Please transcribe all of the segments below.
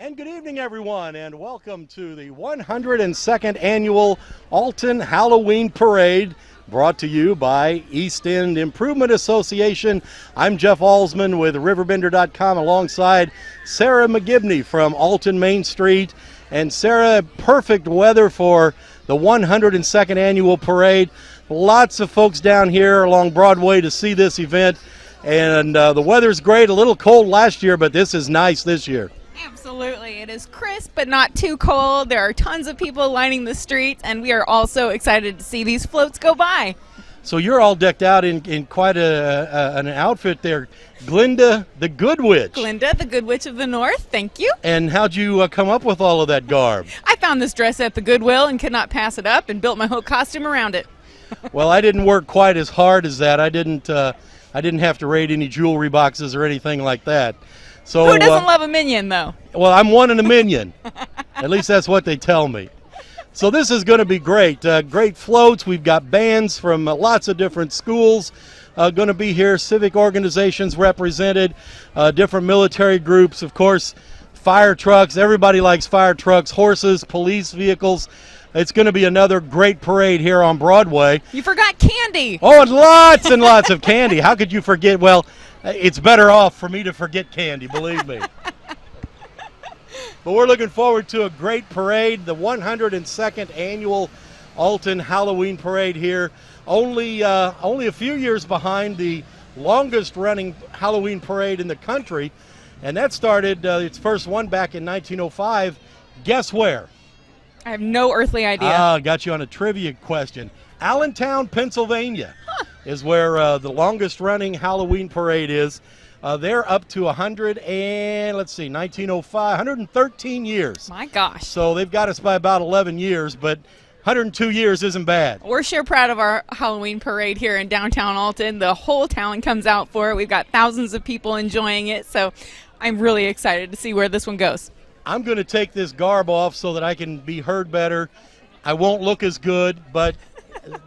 And good evening, everyone, and welcome to the 102nd Annual Alton Halloween Parade, brought to you by East End Improvement Association. I'm Jeff Alsman with RiverBender.com alongside Sarah McGibney from Alton Main Street. And Sarah, perfect weather for the 102nd Annual Parade. Lots of folks down here along Broadway to see this event. And the weather's great, a little cold last year, but this is nice this year. Absolutely. It is crisp but not too cold. There are tons of people lining the streets, and we are also excited to see these floats go by. So you're all decked out in quite an outfit there. Glinda the Good Witch. Glinda, the Good Witch of the North. Thank you. And how'd you come up with all of that garb? I found this dress at the Goodwill and could not pass it up and built my whole costume around it. Well, I didn't work quite as hard as that. I didn't have to raid any jewelry boxes or anything like that. So, who doesn't love a minion, though? Well, I'm one in a minion. At least that's what they tell me. So this is going to be great. Great floats. We've got bands from lots of different schools going to be here. Civic organizations represented, different military groups, of course, fire trucks. Everybody likes fire trucks, horses, police vehicles. It's going to be another great parade here on Broadway. You forgot candy. Oh, and lots of candy. How could you forget? Well, it's better off for me to forget candy, believe me. But we're looking forward to a great parade, the 102nd Annual Alton Halloween Parade here. Only a few years behind the longest-running Halloween parade in the country, and that started its first one back in 1905. Guess where? I have no earthly idea. Got you on a trivia question. Allentown, Pennsylvania is where the longest-running Halloween parade is. They're up to 113 years. My gosh. So they've got us by about 11 years, but 102 years isn't bad. We're sure proud of our Halloween parade here in downtown Alton. The whole town comes out for it. We've got thousands of people enjoying it, so I'm really excited to see where this one goes. I'm going to take this garb off so that I can be heard better. I won't look as good, but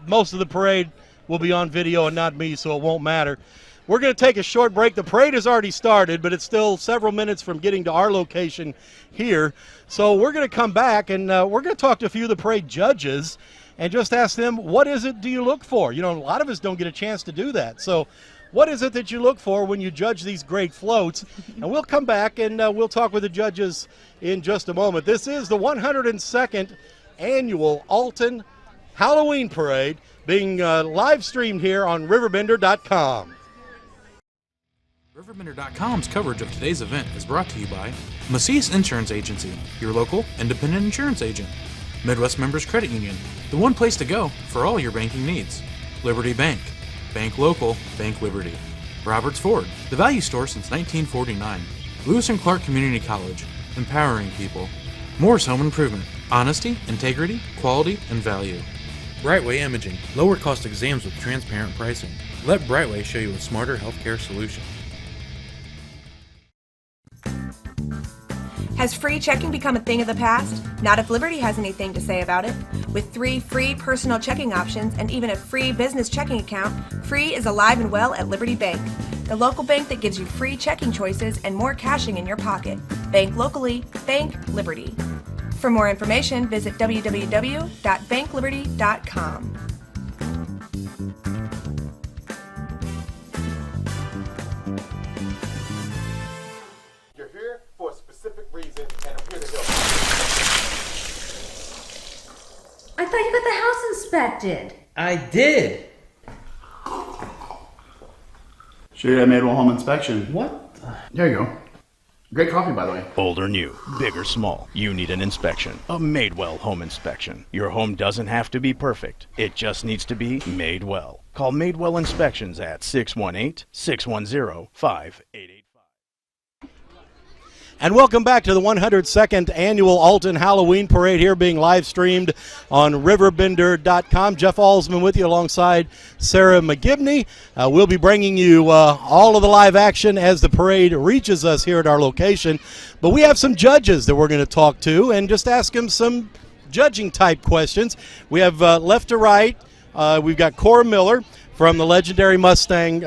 most of the parade will be on video and not me, so it won't matter. We're going to take a short break. The parade has already started, but it's still several minutes from getting to our location here. So we're going to come back, and we're going to talk to a few of the parade judges and just ask them, what is it do you look for? You know, a lot of us don't get a chance to do that. So what is it that you look for when you judge these great floats? And we'll come back, and we'll talk with the judges in just a moment. This is the 102nd Annual Alton Halloween Parade being live streamed here on RiverBender.com. RiverBender.com's coverage of today's event is brought to you by Macias Insurance Agency, your local independent insurance agent. Midwest Members Credit Union, the one place to go for all your banking needs. Liberty Bank, Bank Local, Bank Liberty. Roberts Ford, the value store since 1949. Lewis and Clark Community College, empowering people. Morris Home Improvement, honesty, integrity, quality, and value. Brightway Imaging, lower cost exams with transparent pricing. Let Brightway show you a smarter healthcare solution. Has free checking become a thing of the past? Not if Liberty has anything to say about it. With 3 free personal checking options and even a free business checking account, free is alive and well at Liberty Bank, the local bank that gives you free checking choices and more cashing in your pocket. Bank locally, bank Liberty. For more information, visit www.bankliberty.com. You're here for a specific reason, and I'm here to help. I thought you got the house inspected. I did. Sure, I made one home inspection. What? Here you go. Great coffee, by the way. Old or new, big or small, you need an inspection. A Madewell home inspection. Your home doesn't have to be perfect. It just needs to be made well. Call Madewell Inspections at 618-610-5885. And welcome back to the 102nd Annual Alton Halloween Parade here being live streamed on RiverBender.com. Jeff Alsman with you alongside Sarah McGibney. We'll be bringing you all of the live action as the parade reaches us here at our location. But we have some judges that we're going to talk to and just ask them some judging type questions. We have left to right, we've got Cora Miller from the legendary Mustang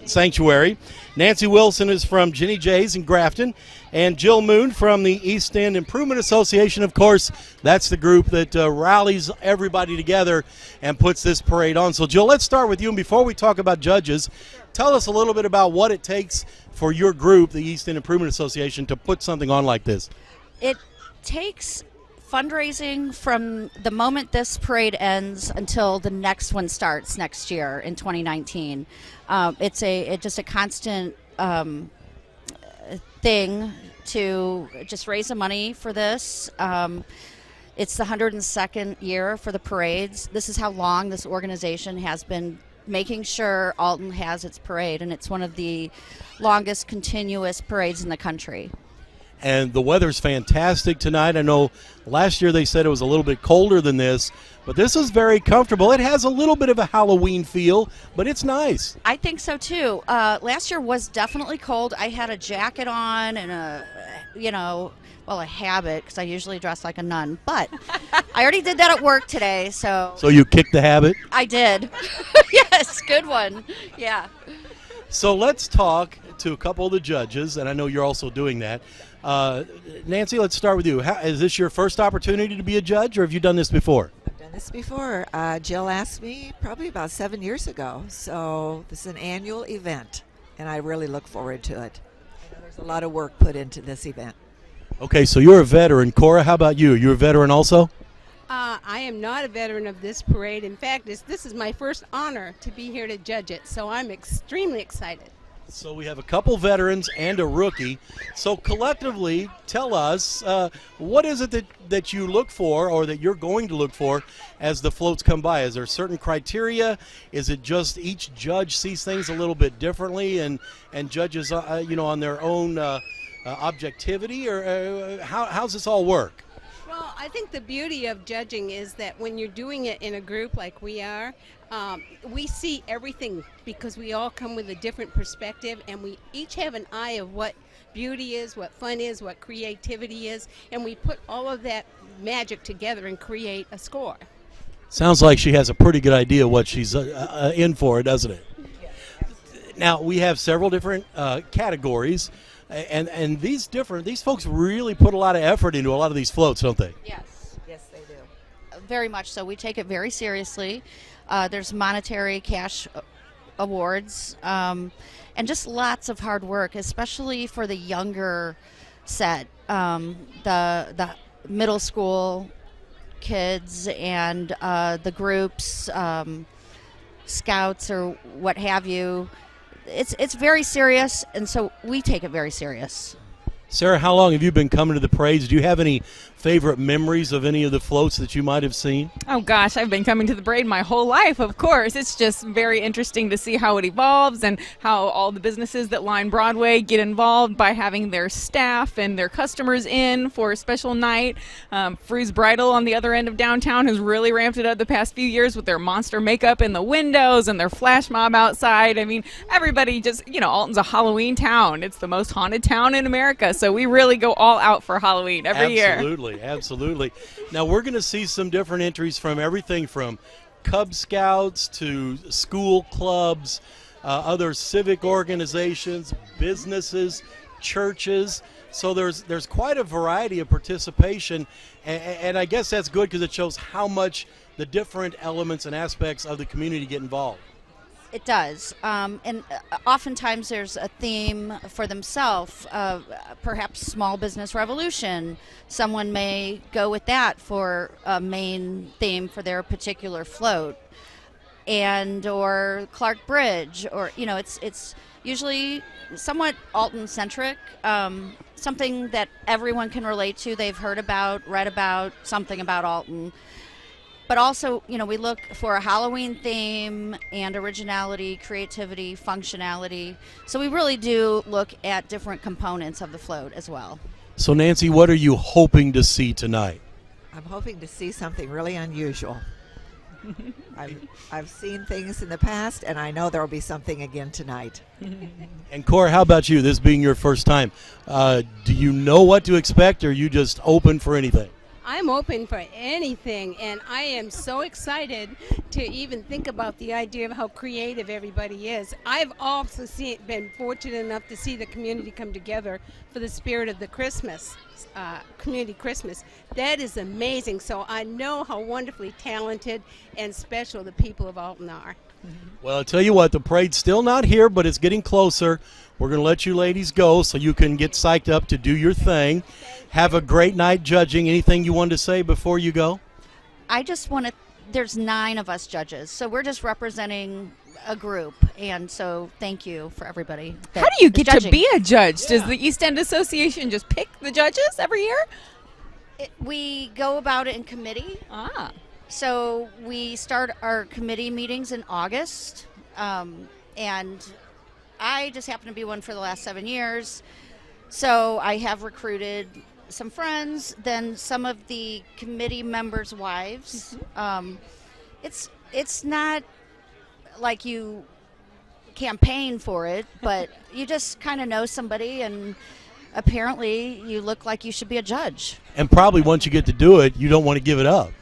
Sanctuary. Nancy Wilson is from Jenny J's in Grafton. And Jill Moon from the East End Improvement Association. Of course, that's the group that rallies everybody together and puts this parade on. So, Jill, let's start with you. And before we talk about judges, tell us a little bit about what it takes for your group, the East End Improvement Association, to put something on like this. It takes fundraising from the moment this parade ends until the next one starts next year in 2019. It's just a constant thing to just raise the money for this. It's the 102nd year for the parades. This is how long this organization has been making sure Alton has its parade, and it's one of the longest continuous parades in the country. And the weather's fantastic tonight. I know last year they said it was a little bit colder than this, but this is very comfortable. It has a little bit of a Halloween feel, but it's nice. I think so too. Last year was definitely cold. I had a jacket on and a habit, because I usually dress like a nun. But I already did that at work today, so. So you kicked the habit? I did. Yes, good one. Yeah. So let's talk to a couple of the judges, and I know you're also doing that. Nancy, let's start with you. Is this your first opportunity to be a judge, or have you done this before? I've done this before. Jill asked me probably about 7 years ago. So this is an annual event, and I really look forward to it. I know there's a lot of work put into this event. Okay, so you're a veteran. Cora, how about you? You're a veteran also? I am not a veteran of this parade. In fact, this is my first honor to be here to judge it, so I'm extremely excited. So we have a couple veterans and a rookie. So collectively, tell us, what is it that you look for, or that you're going to look for, as the floats come by? Is there certain criteria? Is it just each judge sees things a little bit differently and judges on their own objectivity? Or how's this all work? Well, I think the beauty of judging is that when you're doing it in a group like we are, we see everything, because we all come with a different perspective, and we each have an eye of what beauty is, what fun is, what creativity is, and we put all of that magic together and create a score. Sounds like she has a pretty good idea what she's in for, doesn't it? Now, we have several different categories. And these folks really put a lot of effort into a lot of these floats, don't they? Yes, they do. Very much so. We take it very seriously. There's monetary cash awards, and just lots of hard work, especially for the younger set, the middle school kids and the groups, scouts or what have you. It's very serious, and so we take it very serious. Sarah, how long have you been coming to the parades? Do you have any favorite memories of any of the floats that you might have seen? Oh gosh, I've been coming to the parade my whole life, of course. It's just very interesting to see how it evolves and how all the businesses that line Broadway get involved by having their staff and their customers in for a special night. Fru's Bridal on the other end of downtown has really ramped it up the past few years with their monster makeup in the windows and their flash mob outside. I mean, everybody just, Alton's a Halloween town. It's the most haunted town in America, so we really go all out for Halloween every year. Absolutely. Now, we're going to see some different entries from everything from Cub Scouts to school clubs, other civic organizations, businesses, churches. So there's quite a variety of participation, and I guess that's good because it shows how much the different elements and aspects of the community get involved. It does, and oftentimes there's a theme for themselves, perhaps small business revolution. Someone may go with that for a main theme for their particular float, or Clark Bridge, or it's usually somewhat Alton-centric, something that everyone can relate to. They've heard about, read about, something about Alton. But also, we look for a Halloween theme and originality, creativity, functionality. So we really do look at different components of the float as well. So, Nancy, what are you hoping to see tonight? I'm hoping to see something really unusual. I've seen things in the past, and I know there will be something again tonight. And Cora, how about you? This being your first time, do you know what to expect, or are you just open for anything? I'm open for anything, and I am so excited to even think about the idea of how creative everybody is. I've also been fortunate enough to see the community come together for the spirit of the Christmas, community Christmas. That is amazing. So I know how wonderfully talented and special the people of Alton are. Well, I'll tell you what, the parade's still not here, but it's getting closer. We're going to let you ladies go so you can get psyched up to do your thing. Have a great night judging. Anything you wanted to say before you go? I just want to, there's 9 of us judges, so we're just representing a group, and so thank you for everybody. How do you get to be a judge? Does the East End Association just pick the judges every year? We go about it in committee. So we start our committee meetings in August, and I just happen to be one for the last 7 years. So I have recruited some friends, then some of the committee members' wives. It's not like you campaign for it, but you just kind of know somebody, and apparently you look like you should be a judge. And probably once you get to do it, you don't want to give it up.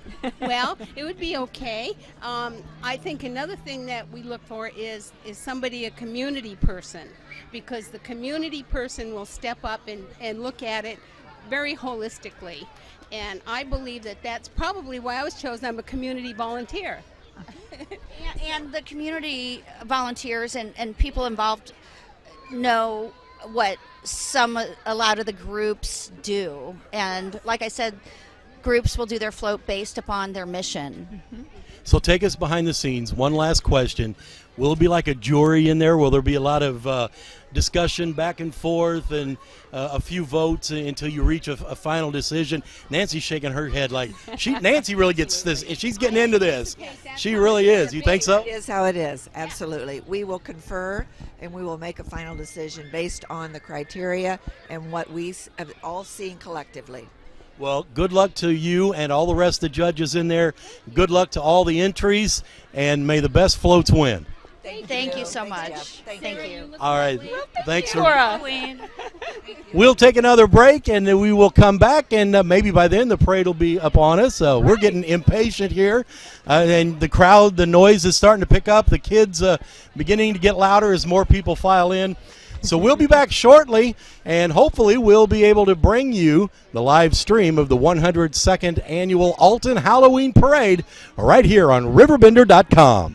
Well, it would be okay. I think another thing that we look for is somebody, a community person, because the community person will step up and look at it very holistically. And I believe that that's probably why I was chosen. I'm a community volunteer. And the community volunteers and people involved know what a lot of the groups do. And like I said, groups will do their float based upon their mission. So take us behind the scenes. One last question. Will it be like a jury in there? Will there be a lot of discussion back and forth and a few votes until you reach a final decision? Nancy's shaking her head like Nancy really gets this. She's getting into this. She really is. You think so? It is how it is. Absolutely. We will confer and we will make a final decision based on the criteria and what we have all seen collectively. Well, good luck to you and all the rest of the judges in there. Good luck to all the entries, and may the best floats win. Thank you so much. Thank you. All right. Thanks. Queen. We'll take another break, and then we will come back, and maybe by then the parade will be upon us. We're getting impatient here, and the crowd, the noise is starting to pick up. The kids beginning to get louder as more people file in. So we'll be back shortly, and hopefully we'll be able to bring you the live stream of the 102nd Annual Alton Halloween Parade right here on RiverBender.com.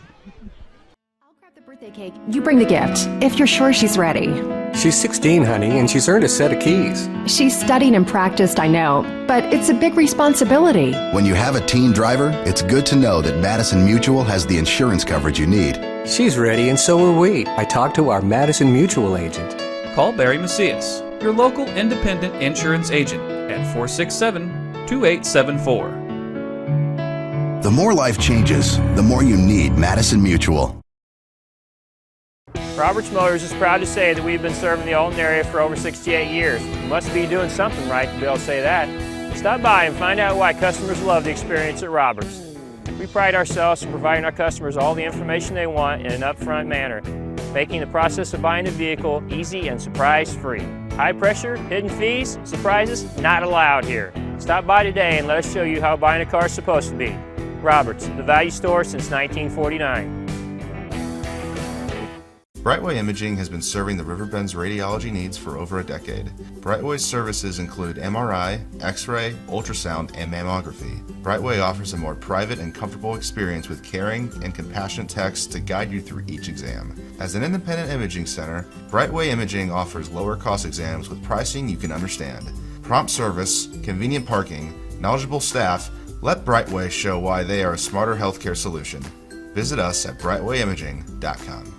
Cake. You bring the gift, if you're sure she's ready. She's 16, honey, and she's earned a set of keys. She's studied and practiced, I know, but it's a big responsibility. When you have a teen driver, it's good to know that Madison Mutual has the insurance coverage you need. She's ready, and so are we. I talked to our Madison Mutual agent. Call Barry Macias, your local independent insurance agent, at 467-2874. The more life changes, the more you need Madison Mutual. Roberts Motors is proud to say that we've been serving the Alton area for over 68 years. We must be doing something right to be able to say that. Stop by and find out why customers love the experience at Roberts. We pride ourselves in providing our customers all the information they want in an upfront manner, making the process of buying a vehicle easy and surprise-free. High pressure, hidden fees, surprises, not allowed here. Stop by today and let us show you how buying a car is supposed to be. Roberts, the value store since 1949. Brightway Imaging has been serving the Riverbend's radiology needs for over a decade. Brightway's services include MRI, X-ray, ultrasound, and mammography. Brightway offers a more private and comfortable experience with caring and compassionate techs to guide you through each exam. As an independent imaging center, Brightway Imaging offers lower cost exams with pricing you can understand. Prompt service, convenient parking, knowledgeable staff, let Brightway show why they are a smarter healthcare solution. Visit us at brightwayimaging.com.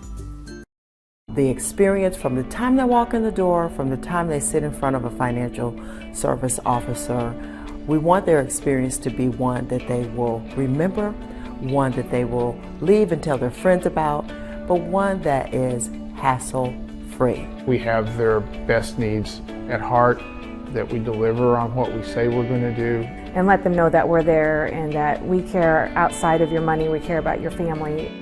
The experience from the time they walk in the door, from the time they sit in front of a financial service officer, we want their experience to be one that they will remember, one that they will leave and tell their friends about, but one that is hassle-free. We have their best needs at heart, that we deliver on what we say we're going to do. And let them know that we're there and that we care outside of your money, we care about your family.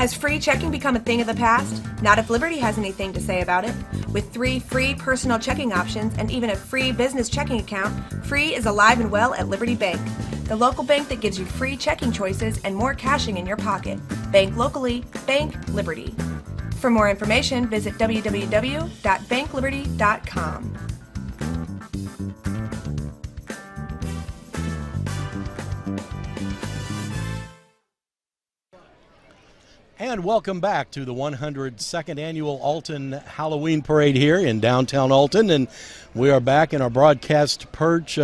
Has free checking become a thing of the past? Not if Liberty has anything to say about it. With 3 free personal checking options and even a free business checking account, free is alive and well at Liberty Bank. The local bank that gives you free checking choices and more cashing in your pocket. Bank locally, bank Liberty. For more information, visit www.bankliberty.com. And welcome back to the 102nd Annual Alton Halloween Parade here in downtown Alton. And we are back in our broadcast perch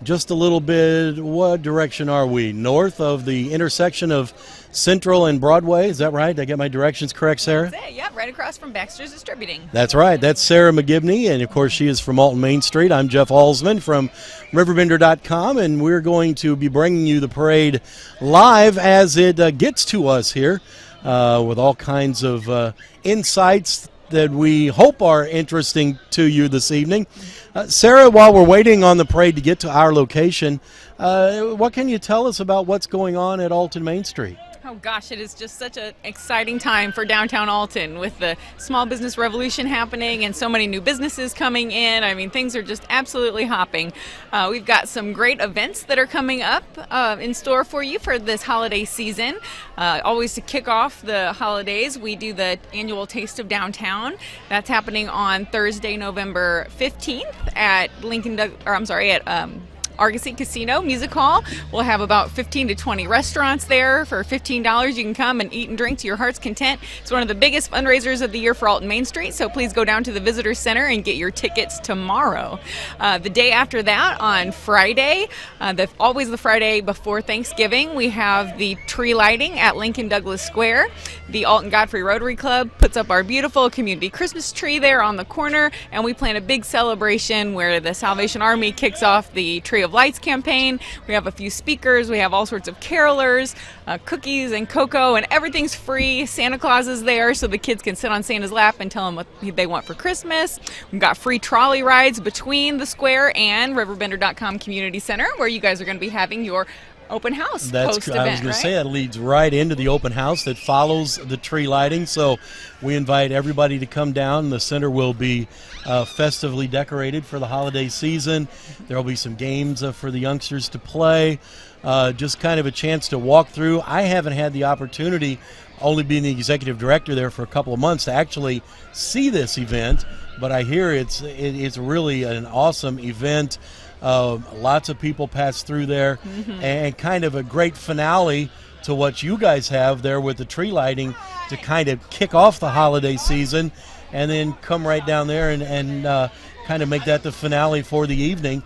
just a little bit. What direction are we? North of the intersection of Central and Broadway. Is that right? Did I get my directions correct, Sarah? That's it. Yep, right across from Baxter's Distributing. That's right. That's Sarah McGibney, and of course she is from Alton Main Street. I'm Jeff Alsman from RiverBender.com, and we're going to be bringing you the parade live as it gets to us here with all kinds of insights that we hope are interesting to you this evening. Sarah, while we're waiting on the parade to get to our location, what can you tell us about what's going on at Alton Main Street? Oh gosh, it is just such an exciting time for downtown Alton with the small business revolution happening and so many new businesses coming in. I mean, things are just absolutely hopping. We've got some great events that are coming up in store for you for this holiday season. Always to kick off the holidays, we do the annual Taste of Downtown. That's happening on Thursday, November 15th at Argosy Casino Music Hall. We'll have about 15 to 20 restaurants there. For $15, you can come and eat and drink to your heart's content. It's one of the biggest fundraisers of the year for Alton Main Street, so please go down to the Visitor Center and get your tickets tomorrow. The day after that, on Friday, always the Friday before Thanksgiving, we have the tree lighting at Lincoln Douglas Square. The Alton Godfrey Rotary Club puts up our beautiful community Christmas tree there on the corner, and we plan a big celebration where the Salvation Army kicks off the Tree of Lights campaign. We have a few speakers, we have all sorts of carolers, cookies and cocoa, and everything's free. Santa Claus is there so the kids can sit on Santa's lap and tell him what they want for Christmas. We've got free trolley rides between the square and RiverBender.com Community Center, where you guys are going to be having your open house post-event. I was going to say that leads right into the open house that follows the tree lighting. So we invite everybody to come down. The center will be festively decorated for the holiday season. There will be some games for the youngsters to play. Just kind of a chance to walk through. I haven't had the opportunity, only being the executive director there for a couple of months, to actually see this event. But I hear it's really an awesome event. Lots of people pass through there, and kind of a great finale to what you guys have there with the tree lighting to kind of kick off the holiday season, and then come right down there and kind of make that the finale for the evening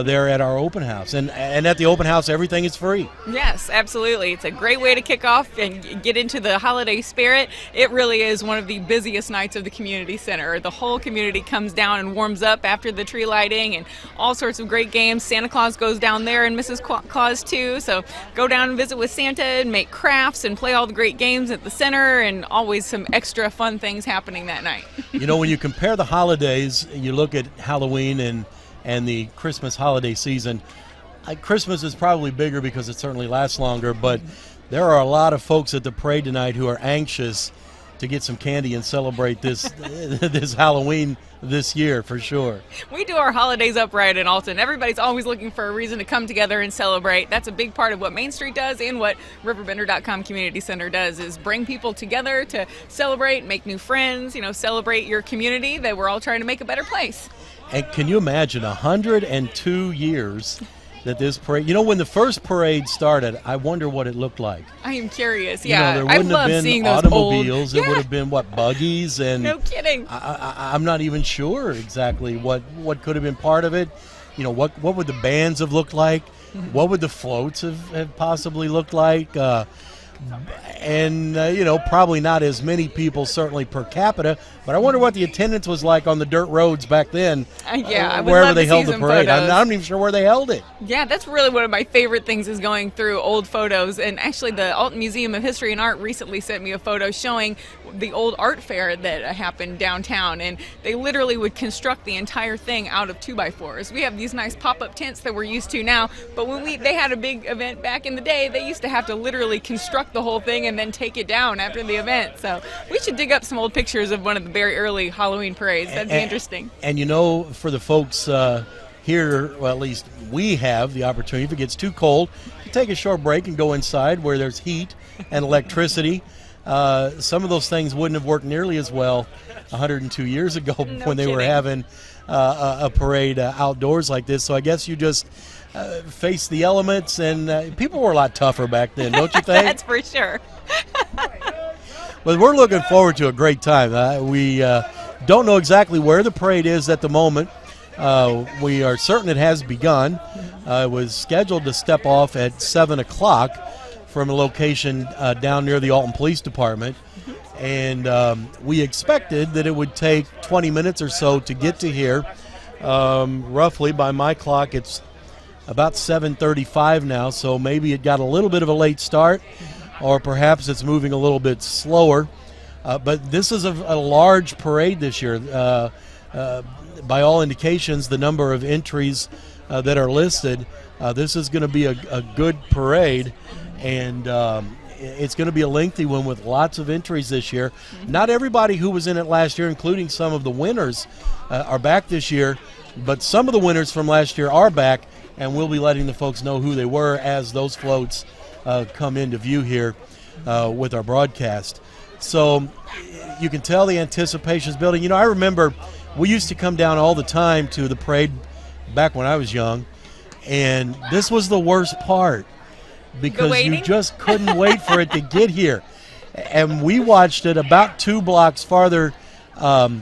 there at our open house. And at the open house, everything is free. Yes, absolutely. It's a great way to kick off and get into the holiday spirit. It really is one of the busiest nights of the community center. The whole community comes down and warms up after the tree lighting, and all sorts of great games. Santa Claus goes down there, and Mrs. Claus too. So go down and visit with Santa and make crafts and play all the great games at the center, and always some extra fun things happening that night. You know, when you compare the holidays, you look at Halloween and the Christmas holiday season, Christmas is probably bigger because it certainly lasts longer, but there are a lot of folks at the parade tonight who are anxious to get some candy and celebrate this this Halloween this year for sure. We do our holidays up right in Alton. Everybody's always looking for a reason to come together and celebrate. That's a big part of what Main Street does and what RiverBender.com Community Center does, is bring people together to celebrate, make new friends, celebrate your community, that we're all trying to make a better place. And can you imagine 102 years that this parade, when the first parade started, I wonder what it looked like. I am curious. Yeah, there wouldn't have been seeing those automobiles. Old, It would have been buggies, and no kidding. I'm not even sure exactly what could have been part of it. What would the bands have looked like? What would the floats have possibly looked like? And probably not as many people, certainly per capita, but I wonder what the attendance was like on the dirt roads back then. I would wherever love they to held see the parade. some photos. I'm not even sure where they held it. Yeah, that's really one of my favorite things, is going through old photos. And actually, the Alton Museum of History and Art recently sent me a photo showing the old art fair that happened downtown, and they literally would construct the entire thing out of 2x4s. We have these nice pop-up tents that we're used to now, but when they had a big event back in the day, they used to have to literally construct up the whole thing and then take it down after the event. So we should dig up some old pictures of one of the very early Halloween parades. That'd be interesting. And you know, for the folks here, well, at least we have the opportunity, if it gets too cold, to take a short break and go inside where there's heat and electricity. Some of those things wouldn't have worked nearly as well 102 years ago when they were having a parade outdoors like this. So I guess you just face the elements, and people were a lot tougher back then, don't you think? That's for sure. But we're looking forward to a great time. We don't know exactly where the parade is at the moment. We are certain it has begun. It was scheduled to step off at 7 o'clock from a location down near the Alton Police Department. And we expected that it would take 20 minutes or so to get to here. Roughly, by my clock, it's about 7:35 now, so maybe it got a little bit of a late start, or perhaps it's moving a little bit slower. But this is a large parade this year. By all indications, the number of entries that are listed, this is going to be a good parade, and it's going to be a lengthy one with lots of entries this year. Not everybody who was in it last year, including some of the winners, are back this year, but some of the winners from last year are back, and we'll be letting the folks know who they were as those floats come into view here with our broadcast. So you can tell the anticipation is building. You know, I remember we used to come down all the time to the parade back when I was young, and this was the worst part because you just couldn't wait for it to get here. And we watched it about 2 blocks farther up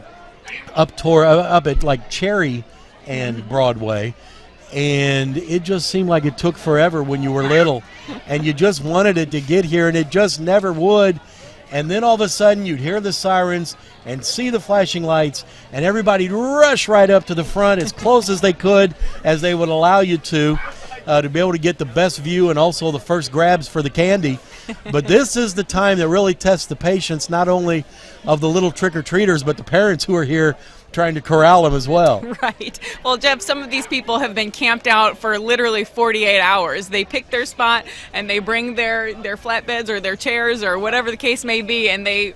at like Cherry and Broadway, and it just seemed like it took forever when you were little, and you just wanted it to get here, and it just never would. And then all of a sudden you'd hear the sirens and see the flashing lights, and everybody'd rush right up to the front as close as they could, as they would allow you to be able to get the best view and also the first grabs for the candy. But this is the time that really tests the patience, not only of the little trick-or-treaters, but the parents who are here trying to corral them as well. Right. Well, Jeff, some of these people have been camped out for literally 48 hours. They pick their spot and they bring their flatbeds or their chairs or whatever the case may be, and they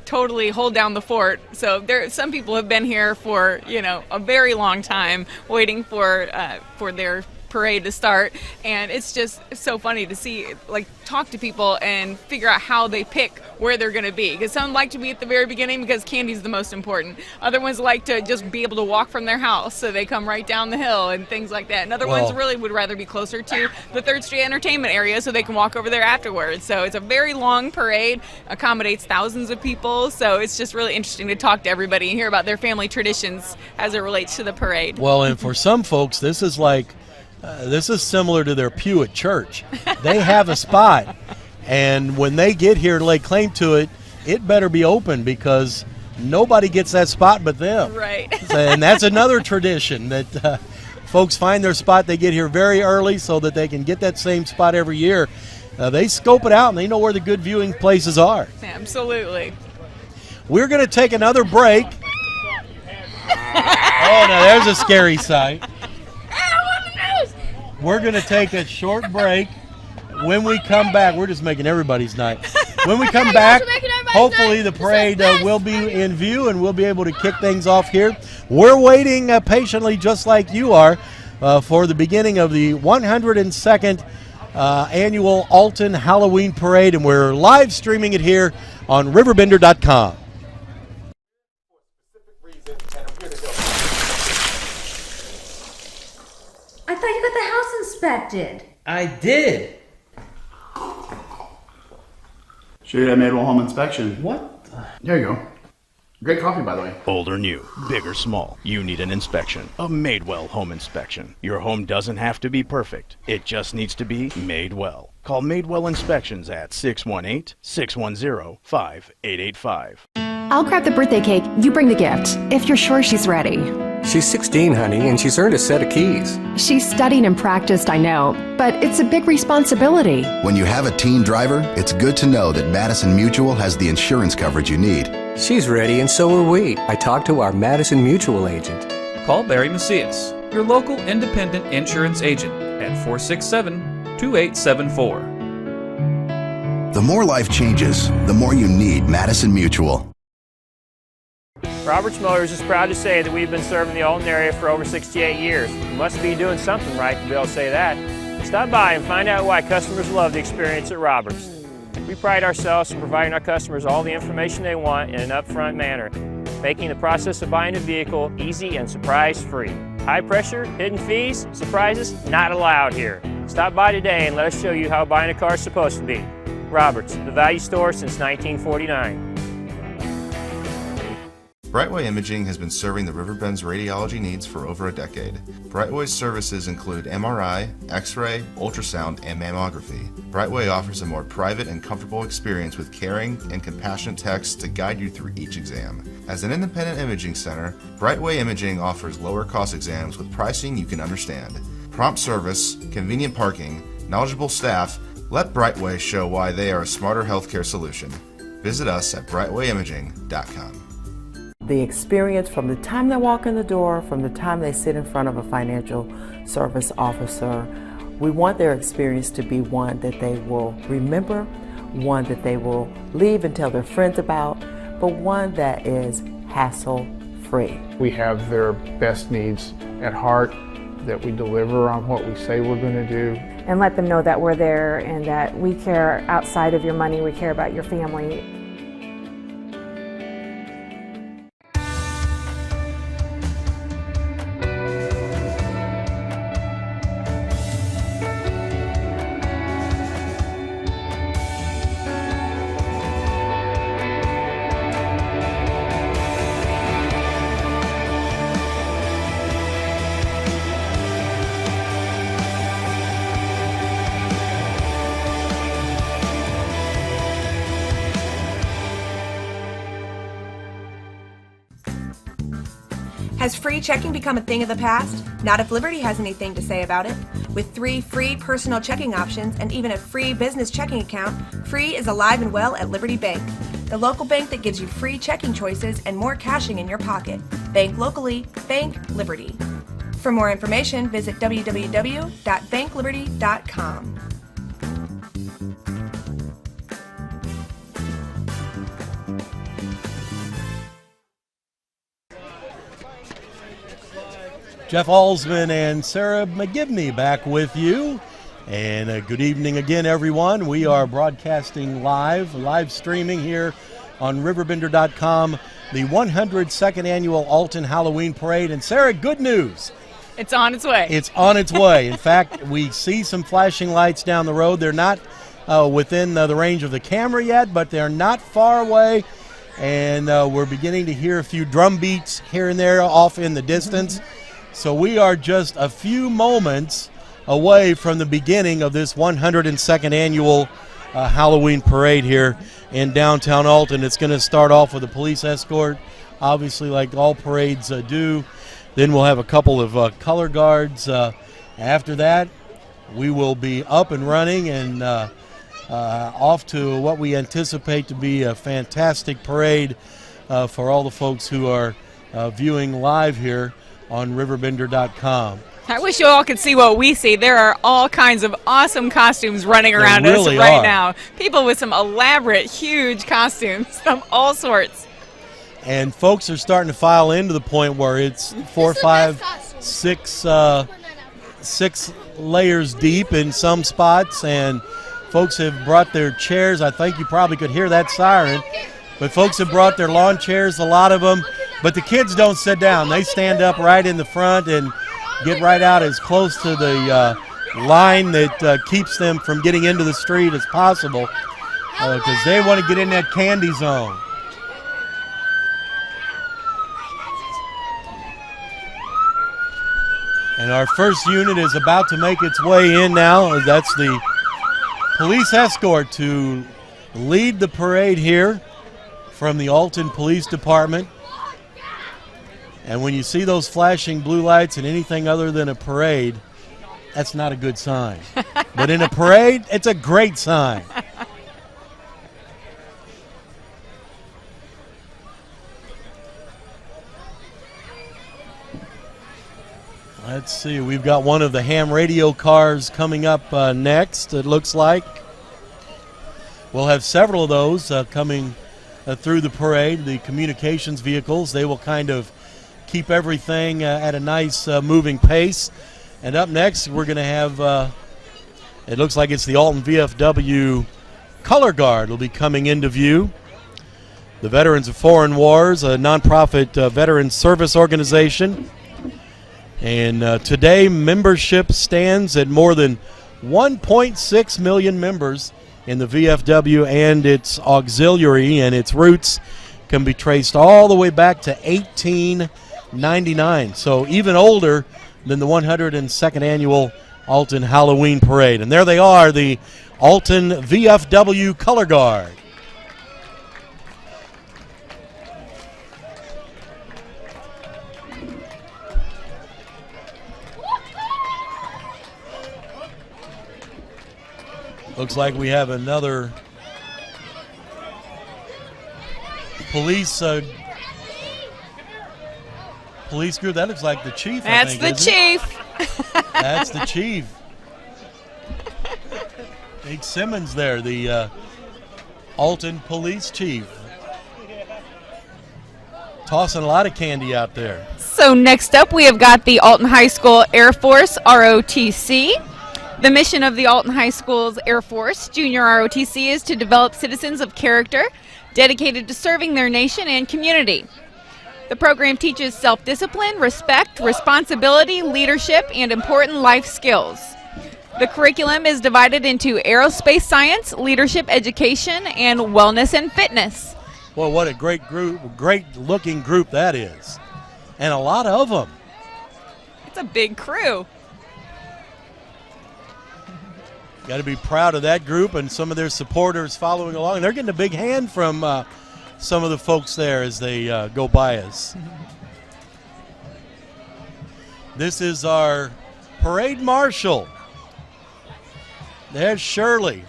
totally hold down the fort. So some people have been here for, a very long time waiting for their parade to start, and it's just so funny to see, talk to people and figure out how they pick where they're going to be, because some like to be at the very beginning because candy's the most important. Other ones like to just be able to walk from their house, so they come right down the hill and things like that. And other ones really would rather be closer to the 3rd Street entertainment area so they can walk over there afterwards. So it's a very long parade, accommodates thousands of people, so it's just really interesting to talk to everybody and hear about their family traditions as it relates to the parade. Well, and for some folks, this is similar to their pew at church. They have a spot, and when they get here and lay claim to it, it better be open because nobody gets that spot but them. Right. And that's another tradition that folks find their spot. They get here very early so that they can get that same spot every year. They scope it out, and they know where the good viewing places are. Absolutely. We're going to take another break. Oh, now there's a scary sight. We're going to take a short break. When we come back, we're just making everybody's night. When we come back, hopefully the parade will be in view and we'll be able to kick things off here. We're waiting patiently, just like you are, for the beginning of the 102nd annual Alton Halloween Parade, and we're live streaming it here on RiverBender.com. I thought you got the house inspected. I did. Show you a Madewell home inspection. What? There you go. Great coffee, by the way. Old or new, big or small, you need an inspection. A Madewell home inspection. Your home doesn't have to be perfect. It just needs to be made well. Call Madewell Inspections at 618-610-5885. I'll grab the birthday cake, you bring the gift, if you're sure she's ready. She's 16, honey, and she's earned a set of keys. She's studied and practiced, I know, but it's a big responsibility. When you have a teen driver, it's good to know that Madison Mutual has the insurance coverage you need. She's ready, and so are we. I talked to our Madison Mutual agent. Call Barry Macias, your local independent insurance agent, at 467-2874. The more life changes, the more you need Madison Mutual. Roberts Motors is proud to say that we've been serving the Alton area for over 68 years. We must be doing something right to be able to say that. Stop by and find out why customers love the experience at Roberts. We pride ourselves in providing our customers all the information they want in an upfront manner, making the process of buying a vehicle easy and surprise-free. High pressure, hidden fees, surprises, not allowed here. Stop by today and let us show you how buying a car is supposed to be. Roberts, the value store since 1949. Brightway Imaging has been serving the RiverBend's radiology needs for over a decade. Brightway's services include MRI, X-ray, ultrasound, and mammography. Brightway offers a more private and comfortable experience with caring and compassionate techs to guide you through each exam. As an independent imaging center, Brightway Imaging offers lower cost exams with pricing you can understand. Prompt service, convenient parking, knowledgeable staff. Let Brightway show why they are a smarter healthcare solution. Visit us at RiverBender.com. The experience from the time they walk in the door, from the time they sit in front of a financial service officer, we want their experience to be one that they will remember, one that they will leave and tell their friends about, but one that is hassle-free. We have their best needs at heart, that we deliver on what we say we're going to do. And let them know that we're there and that we care outside of your money, we care about your family. Has free checking become a thing of the past? Not if Liberty has anything to say about it. With 3 free personal checking options and even a free business checking account, free is alive and well at Liberty Bank, the local bank that gives you free checking choices and more cashing in your pocket. Bank locally, bank Liberty. For more information, visit www.bankliberty.com. Jeff Alsman and Sarah McGivney back with you. And good evening again, everyone. We are broadcasting live streaming here on RiverBender.com, the 102nd annual Alton Halloween Parade. And Sarah, good news. It's on its way. It's on its way. In fact, we see some flashing lights down the road. They're not within the range of the camera yet, but they're not far away. And we're beginning to hear a few drum beats here and there off in the distance. So we are just a few moments away from the beginning of this 102nd annual Halloween parade here in downtown Alton. It's going to start off with a police escort, obviously like all parades do. Then we'll have a couple of color guards. After that, we will be up and running and off to what we anticipate to be a fantastic parade for all the folks who are viewing live here on RiverBender.com. I wish you all could see what we see. There are all kinds of awesome costumes running around us right now. People with some elaborate, huge costumes of all sorts. And folks are starting to file in to the point where it's 4, 5, 6 layers deep in some spots, and folks have brought their chairs. I think you probably could hear that siren. But folks have brought their lawn chairs, a lot of them. But the kids don't sit down. They stand up right in the front and get right out as close to the line that keeps them from getting into the street as possible because they want to get in that candy zone. And our first unit is about to make its way in now. That's the police escort to lead the parade here from the Alton Police Department. And when you see those flashing blue lights in anything other than a parade, that's not a good sign. But in a parade, it's a great sign. Let's see, we've got one of the ham radio cars coming up next, it looks like. We'll have several of those coming through the parade. The communications vehicles, they will kind of keep everything at a nice moving pace. And up next, we're going to have, it looks like it's the Alton VFW Color Guard will be coming into view. The Veterans of Foreign Wars, a nonprofit veteran service organization. And today, membership stands at more than 1.6 million members in the VFW and its auxiliary, and its roots can be traced all the way back to 1899. So even older than the 102nd annual Alton Halloween Parade. And there they are, the Alton VFW Color Guard. Looks like we have another police group. That looks like the chief. That's the chief. That's the chief. Big Simmons there, the Alton police chief. Tossing a lot of candy out there. So next up, we have got the Alton High School Air Force, ROTC. The mission of the Alton High School's Air Force Junior ROTC is to develop citizens of character dedicated to serving their nation and community. The program teaches self-discipline, respect, responsibility, leadership, and important life skills. The curriculum is divided into aerospace science, leadership education, and wellness and fitness. Well, what a great group, great-looking group that is. And a lot of them. It's a big crew. Got to be proud of that group and some of their supporters following along. They're getting a big hand from some of the folks there as they go by us. This is our parade marshal. There's Shirley.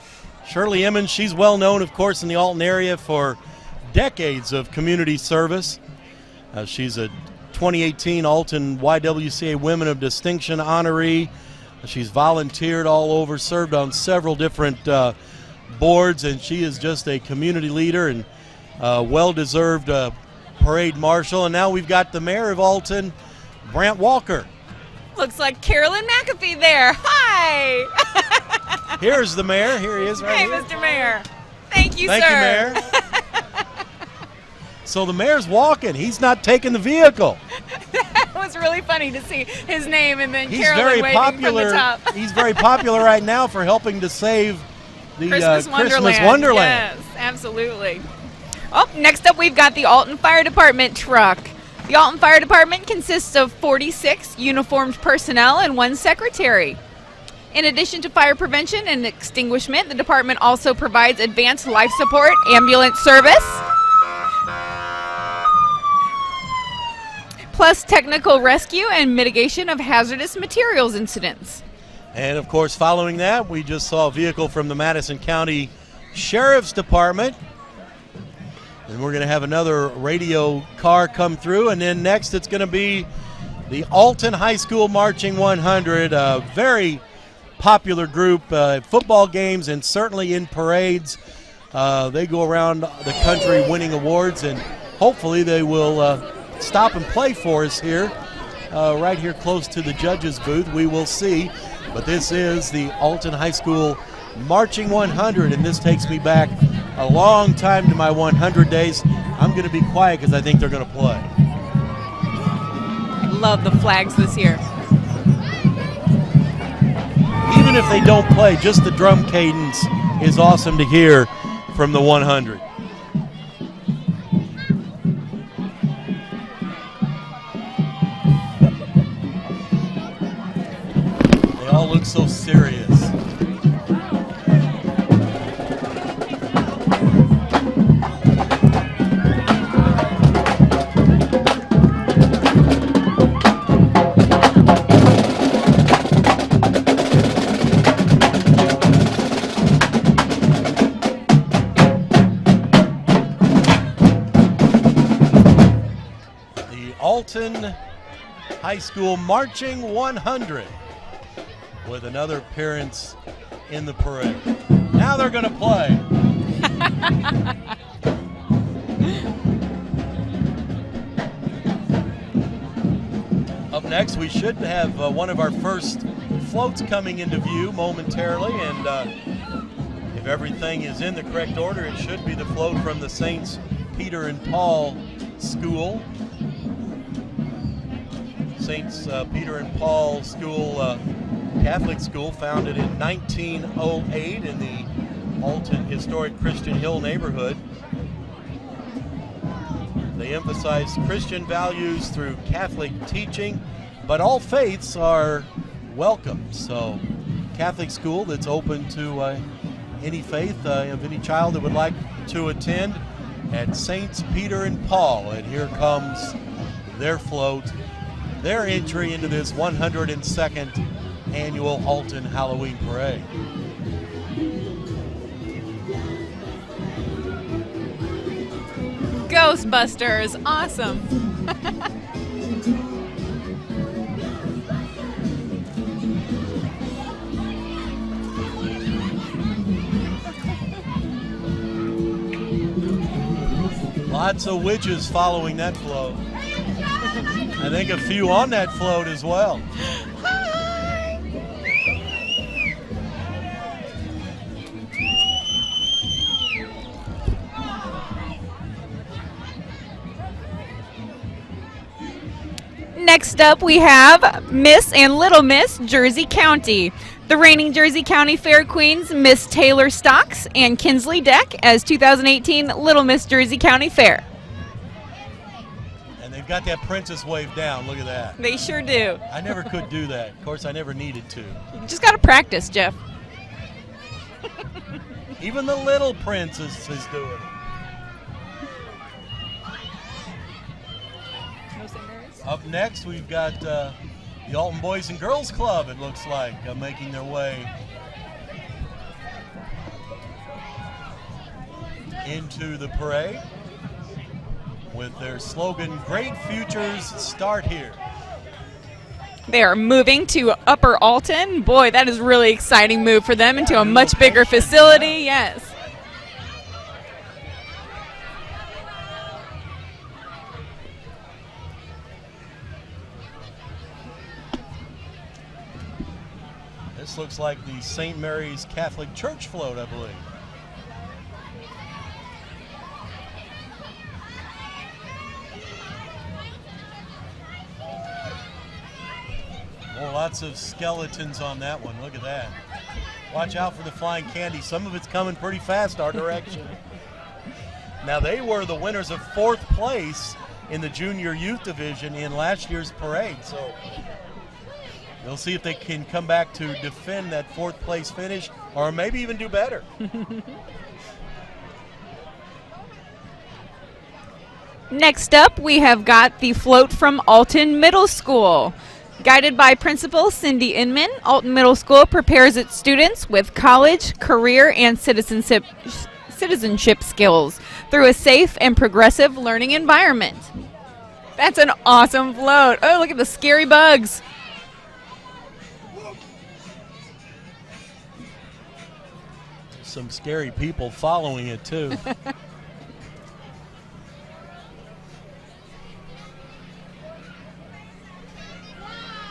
Shirley Emmons, she's well known, of course, in the Alton area for decades of community service. She's a 2018 Alton YWCA Women of Distinction honoree. She's volunteered all over, served on several different boards, and she is just a community leader and well-deserved parade marshal. And now we've got the mayor of Alton, Brant Walker. Looks like Carolyn McAfee there. Hi! Here's the mayor. Here he is right here. Hey, Mr. Mayor. Thank you, Thank sir. you, Mayor. So the mayor's walking. He's not taking the vehicle. That was really funny to see his name and then He's Carolyn very waving popular. from the top. He's very popular right now for helping to save the Christmas Wonderland. Yes, absolutely. Oh, next up we've got the Alton Fire Department truck. The Alton Fire Department consists of 46 uniformed personnel and 1 secretary. In addition to fire prevention and extinguishment, the department also provides advanced life support, ambulance service, plus technical rescue and mitigation of hazardous materials incidents. And of course, following that, we just saw a vehicle from the Madison County Sheriff's Department. And we're going to have another radio car come through. And then next, it's going to be the Alton High School Marching 100, a very popular group at football games and certainly in parades. They go around the country winning awards, and hopefully they will stop and play for us here, right here close to the judges' booth. We will see. But this is the Alton High School Marching 100, and this takes me back a long time to my 100 days. I'm going to be quiet because I think they're going to play. I love the flags this year. Even if they don't play, just the drum cadence is awesome to hear from the 100. They all look so serious. Alton High School Marching 100 with another appearance in the parade. Now they're going to play. next, we should have one of our first floats coming into view momentarily, and if everything is in the correct order, it should be the float from the Saints Peter and Paul School. Saints Peter and Paul School, Catholic school, founded in 1908 in the Alton historic Christian Hill neighborhood. They emphasize Christian values through Catholic teaching, but all faiths are welcome. So, Catholic school that's open to any faith of any child that would like to attend at Saints Peter and Paul. And here comes their float, their entry into this 102nd annual Alton Halloween Parade. Ghostbusters, awesome. Lots of witches following that float. I think a few on that float as well. Next up, we have Miss and Little Miss Jersey County. The reigning Jersey County Fair Queens, Miss Taylor Stocks and Kinsley Deck, as 2018 Little Miss Jersey County Fair. And they've got that princess wave down. Look at that. They sure do. I never could do that. Of course, I never needed to. You just got to practice, Jeff. Even the little princess is doing it. Up next, we've got the Alton Boys and Girls Club, it looks like, making their way into the parade with their slogan, "Great Futures Start Here." They are moving to Upper Alton. Boy, that is a really exciting move for them into a much bigger facility. Yes. This looks like the St. Mary's Catholic Church float, I believe. Oh, lots of skeletons on that one. Look at that. Watch out for the flying candy. Some of it's coming pretty fast our direction. Now, they were the winners of 4th place in the junior youth division in last year's parade. So we'll see if they can come back to defend that 4th place finish or maybe even do better. Next up, we have got the float from Alton Middle School. Guided by Principal Cindy Inman, Alton Middle School prepares its students with college, career, and citizenship skills through a safe and progressive learning environment. That's an awesome float. Oh, look at the scary bugs. Some scary people following it, too.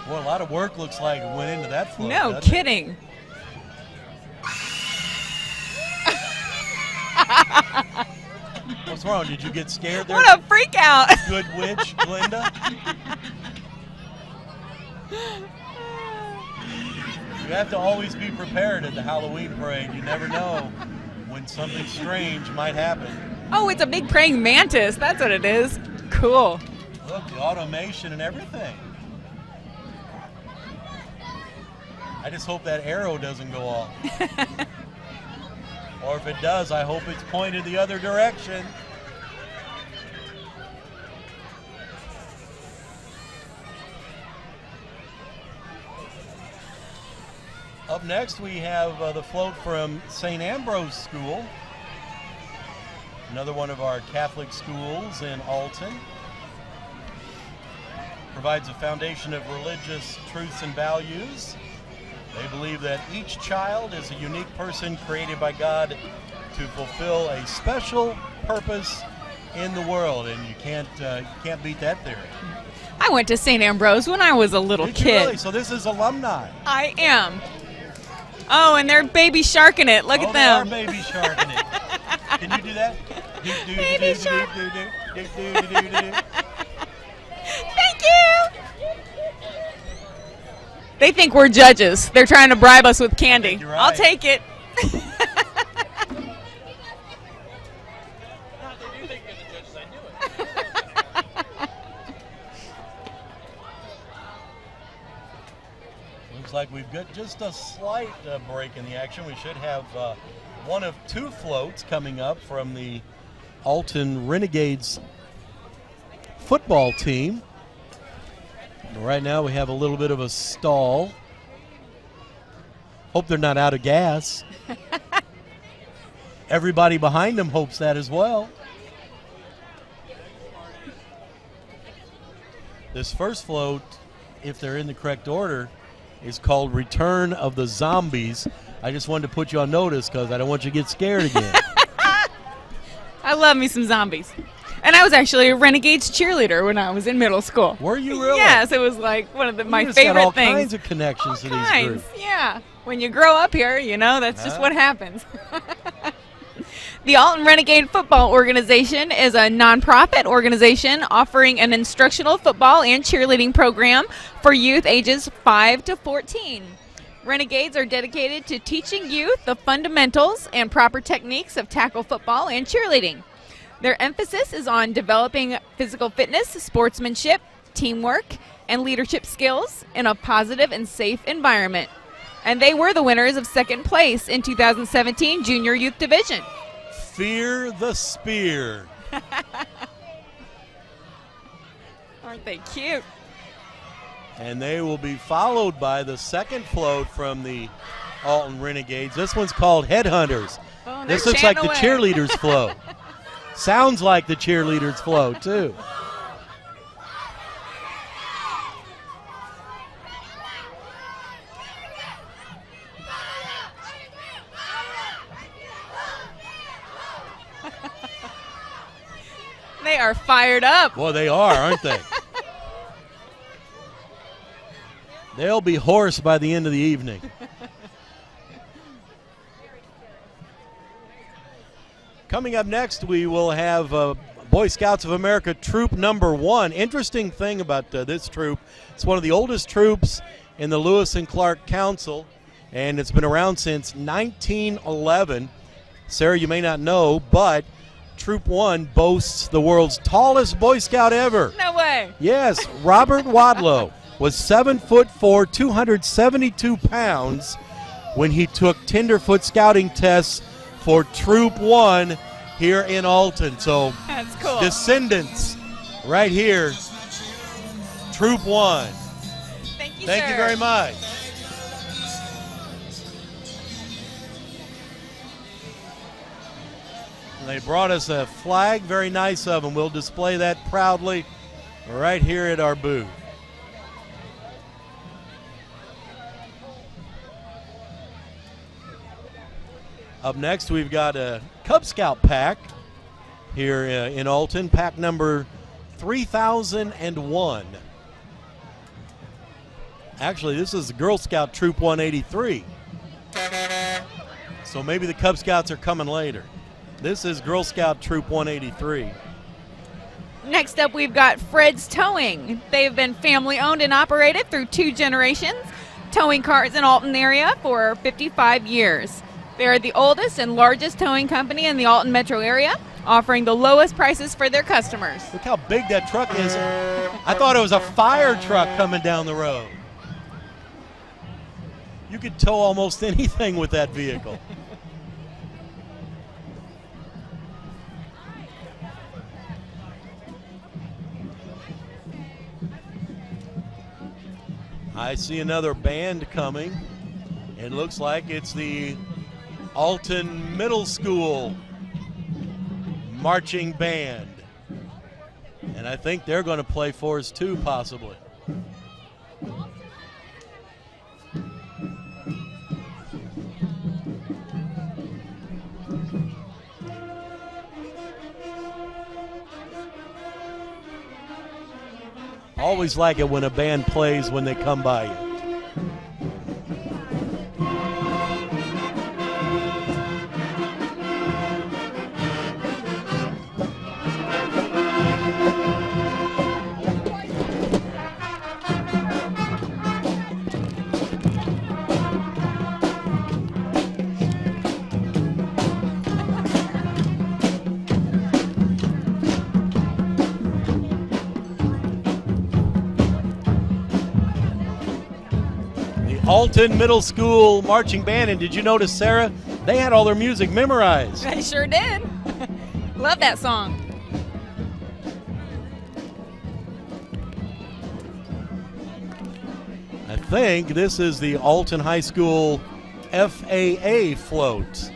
Well, a lot of work looks like it went into that float. No kidding. What's wrong? Did you get scared there? What a freak out. Good witch, Glenda. You have to always be prepared at the Halloween parade. You never know when something strange might happen. Oh, it's a big praying mantis. That's what it is. Cool. Look, the automation and everything. I just hope that arrow doesn't go off. Or if it does, I hope it's pointed the other direction. Up next, we have the float from St. Ambrose School, another one of our Catholic schools in Alton. Provides a foundation of religious truths and values. They believe that each child is a unique person created by God to fulfill a special purpose in the world, and you can't beat that theory. I I went to St. Ambrose when I was a little Did you kid. really? So this is alumni. I am. Oh, and they're baby sharking it. Look at them. They are baby sharking it. Can you do that? Baby shark. Thank you. They think we're judges. They're trying to bribe us with candy. You're right. I'll take it. Looks like we've got just a slight break in the action. We should have one of two floats coming up from the Alton Renegades football team. Right now we have a little bit of a stall. Hope they're not out of gas. Everybody behind them hopes that as well. This first float, if they're in the correct order, is called Return of the Zombies. I just wanted to put you on notice because I don't want you to get scared again. I love me some zombies. And I was actually a Renegades cheerleader when I was in middle school. Were you really? Yes, it was like one of my You just favorite got all things. kinds of connections to these groups. Yeah. When you grow up here, that's just what happens. The Alton Renegade Football Organization is a nonprofit organization offering an instructional football and cheerleading program for youth ages 5 to 14. Renegades are dedicated to teaching youth the fundamentals and proper techniques of tackle football and cheerleading. Their emphasis is on developing physical fitness, sportsmanship, teamwork, and leadership skills in a positive and safe environment. And they were the winners of second place in 2017 Junior Youth Division. Fear the Spear. Aren't they cute? And they will be followed by the second float from the Alton Renegades. This one's called Headhunters. Oh, this looks like the cheerleaders' float. Sounds like the cheerleaders' float, too. They are fired up. Boy, they are, aren't they? They'll be hoarse by the end of the evening. Coming up next, we will have Boy Scouts of America Troop Number 1. Interesting thing about this troop, it's one of the oldest troops in the Lewis and Clark Council, and it's been around since 1911. Sarah, you may not know, but Troop 1 boasts the world's tallest Boy Scout ever. No way. Yes, Robert Wadlow was 7'4", 272 pounds when he took tenderfoot scouting tests for Troop 1 here in Alton. So that's cool. Descendants right here, Troop 1. Thank you, Thank you very much. They brought us a flag, very nice of them. We'll display that proudly right here at our booth. Up next, we've got a Cub Scout pack here in Alton, pack number 3001. Actually, this is the Girl Scout Troop 183. So maybe the Cub Scouts are coming later. This is Girl Scout Troop 183. Next up, we've got Fred's Towing. They've been family owned and operated through 2 generations, towing cars in Alton area for 55 years. They are the oldest and largest towing company in the Alton metro area, offering the lowest prices for their customers. Look how big that truck is. I thought it was a fire truck coming down the road. You could tow almost anything with that vehicle. I see another band coming. It looks like it's the Alton Middle School marching band. And I think they're going to play for us too, possibly. Always like it when a band plays when they come by you. Alton Middle School Marching Band, and did you notice, Sarah, they had all their music memorized. I sure did. Love that song. I think this is the Alton High School FAA float.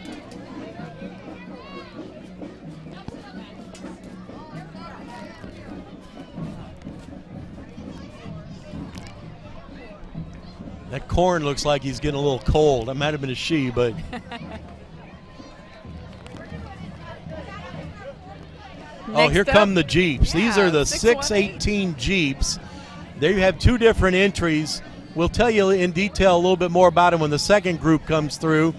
That corn looks like he's getting a little cold. That might have been a she, but. Oh, here come the Jeeps. Yeah, These are the 618 Jeeps. There you have two different entries. We'll tell you in detail a little bit more about them when the second group comes through.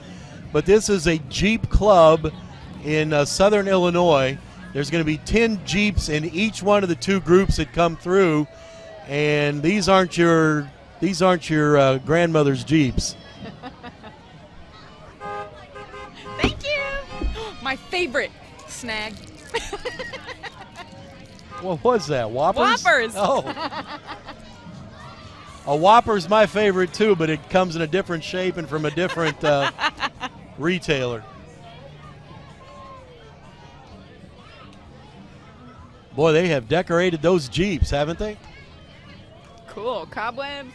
But this is a Jeep club in southern Illinois. There's going to be 10 Jeeps in each one of the two groups that come through. And these aren't your grandmother's Jeeps. Thank you. My favorite snag. What was that? Whoppers? Whoppers. Oh. A Whopper's my favorite too, but it comes in a different shape and from a different retailer. Boy, they have decorated those Jeeps, haven't they? Cool. Cobwebs.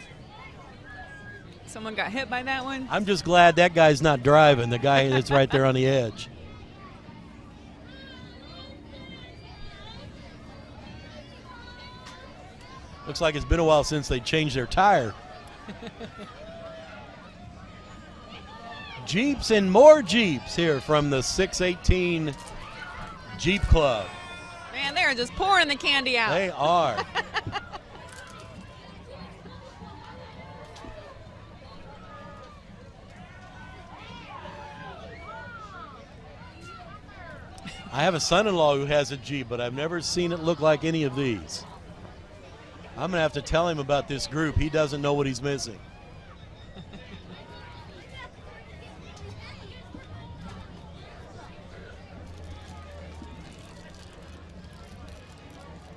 Someone got hit by that one. I'm just glad that guy's not driving, the guy that's right there on the edge. Looks like it's been a while since they changed their tire. Jeeps and more Jeeps here from the 618 Jeep Club. Man, they're just pouring the candy out. They are. I have a son-in-law who has a Jeep, but I've never seen it look like any of these. I'm going to have to tell him about this group. He doesn't know what he's missing.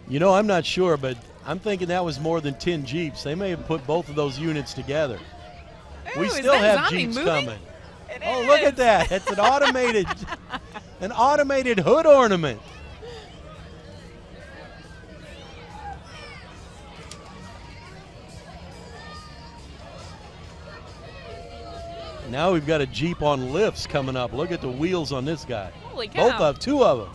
You know, I'm not sure, but I'm thinking that was more than 10 Jeeps. They may have put both of those units together. Ooh, we still have Jeeps coming. Oh, look at that. It's an automated hood ornament. Now we've got a Jeep on lifts coming up. Look at the wheels on this guy. Holy cow. Two of them.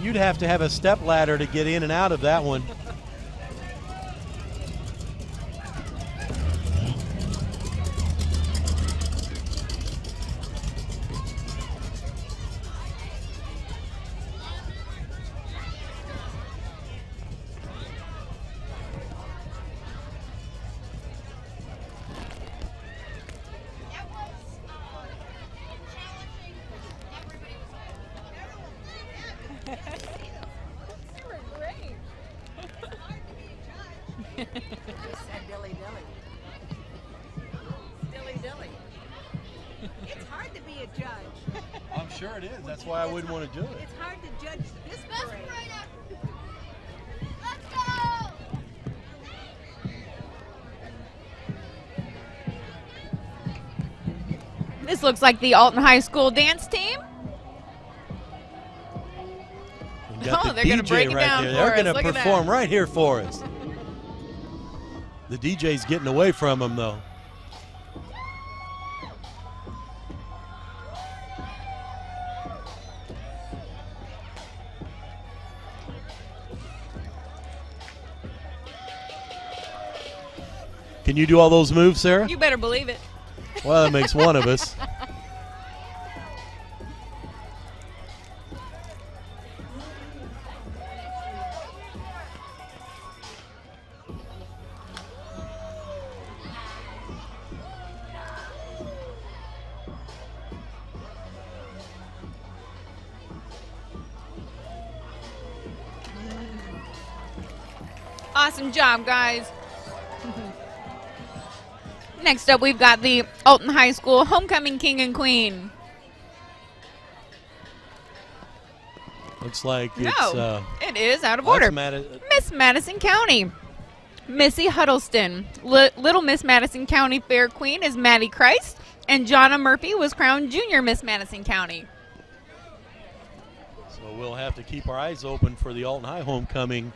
You'd have to have a step ladder to get in and out of that one. It's hard to be a judge. I'm sure it is. That's why I wouldn't want to do it. It's hard to judge this parade. This looks like the Alton High School dance team. Oh, they're going to break it down for us. They're going to perform right here for us. The DJ's getting away from them, though. Can you do all those moves, Sarah? You better believe it. Well, that makes one of us. Awesome job, guys. Next up, we've got the Alton High School Homecoming King and Queen. Looks like it's... it is out of order. Miss Madison County. Missy Huddleston. Little Miss Madison County Fair Queen is Maddie Christ, and Jonna Murphy was crowned Junior Miss Madison County. So we'll have to keep our eyes open for the Alton High Homecoming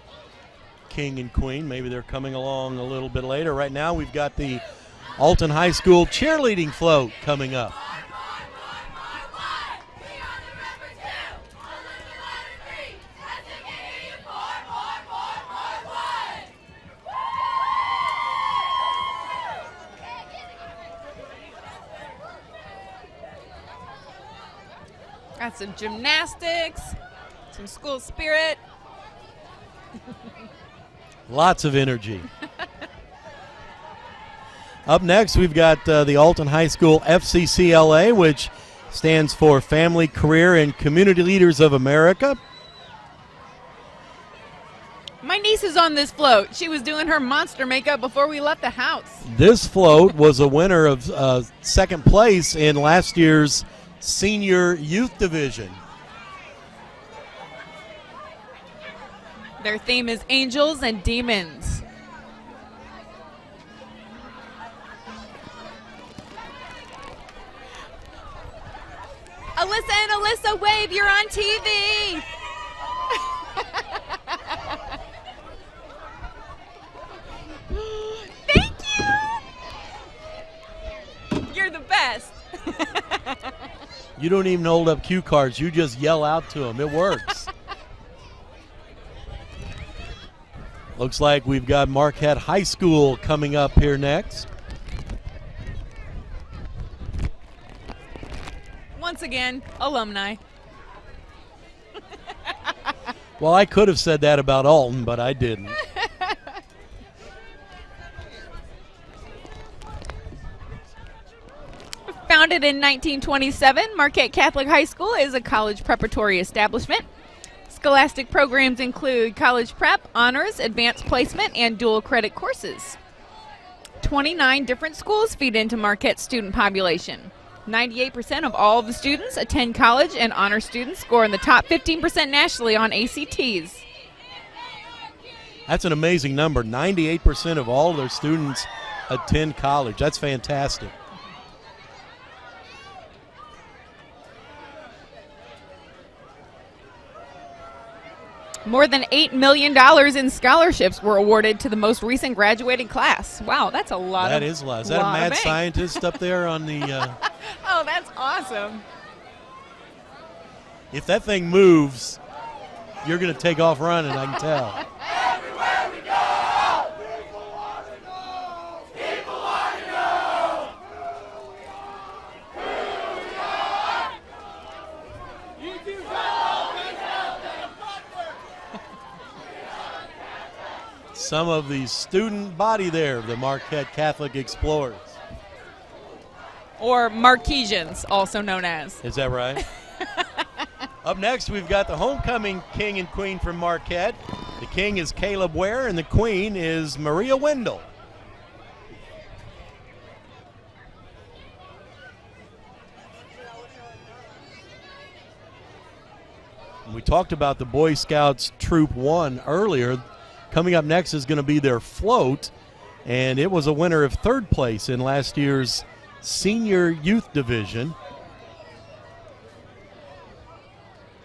King and Queen. Maybe they're coming along a little bit later. Right now we've got the Alton High School cheerleading float coming up. Got some gymnastics, some school spirit. Lots of energy. Up next, we've got the Alton High School FCCLA, which stands for Family, Career, and Community Leaders of America. My niece is on this float. She was doing her monster makeup before we left the house. This float was a winner of second place in last year's Senior Youth Division. Their theme is Angels and Demons. Alyssa and Alyssa, wave, you're on TV. Thank you. You're the best. You don't even hold up cue cards. You just yell out to them. It works. Looks like we've got Marquette High School coming up here next. Once again, alumni. Well, I could have said that about Alton, but I didn't. Founded in 1927, Marquette Catholic High School is a college preparatory establishment. Scholastic programs include college prep, honors, advanced placement, and dual credit courses. 29 different schools feed into Marquette's student population. 98% of all of the students attend college, and honor students score in the top 15% nationally on ACTs. That's an amazing number. 98% of all of their students attend college. That's fantastic. More than $8 million in scholarships were awarded to the most recent graduating class. Wow, that's a lot. That is a lot. Is that a mad scientist up there on the... Oh, that's awesome. If that thing moves, you're going to take off running, I can tell. Everywhere we go, people want to know. People want to know who we are. You do always help them. Some of the student body there, the Marquette Catholic Explorers. Or Marquesians, also known as. Is that right? Up next, we've got the homecoming king and queen from Marquette. The king is Caleb Ware, and the queen is Maria Wendell. We talked about the Boy Scouts Troop 1 earlier. Coming up next is going to be their float, and it was a winner of third place in last year's Senior Youth Division.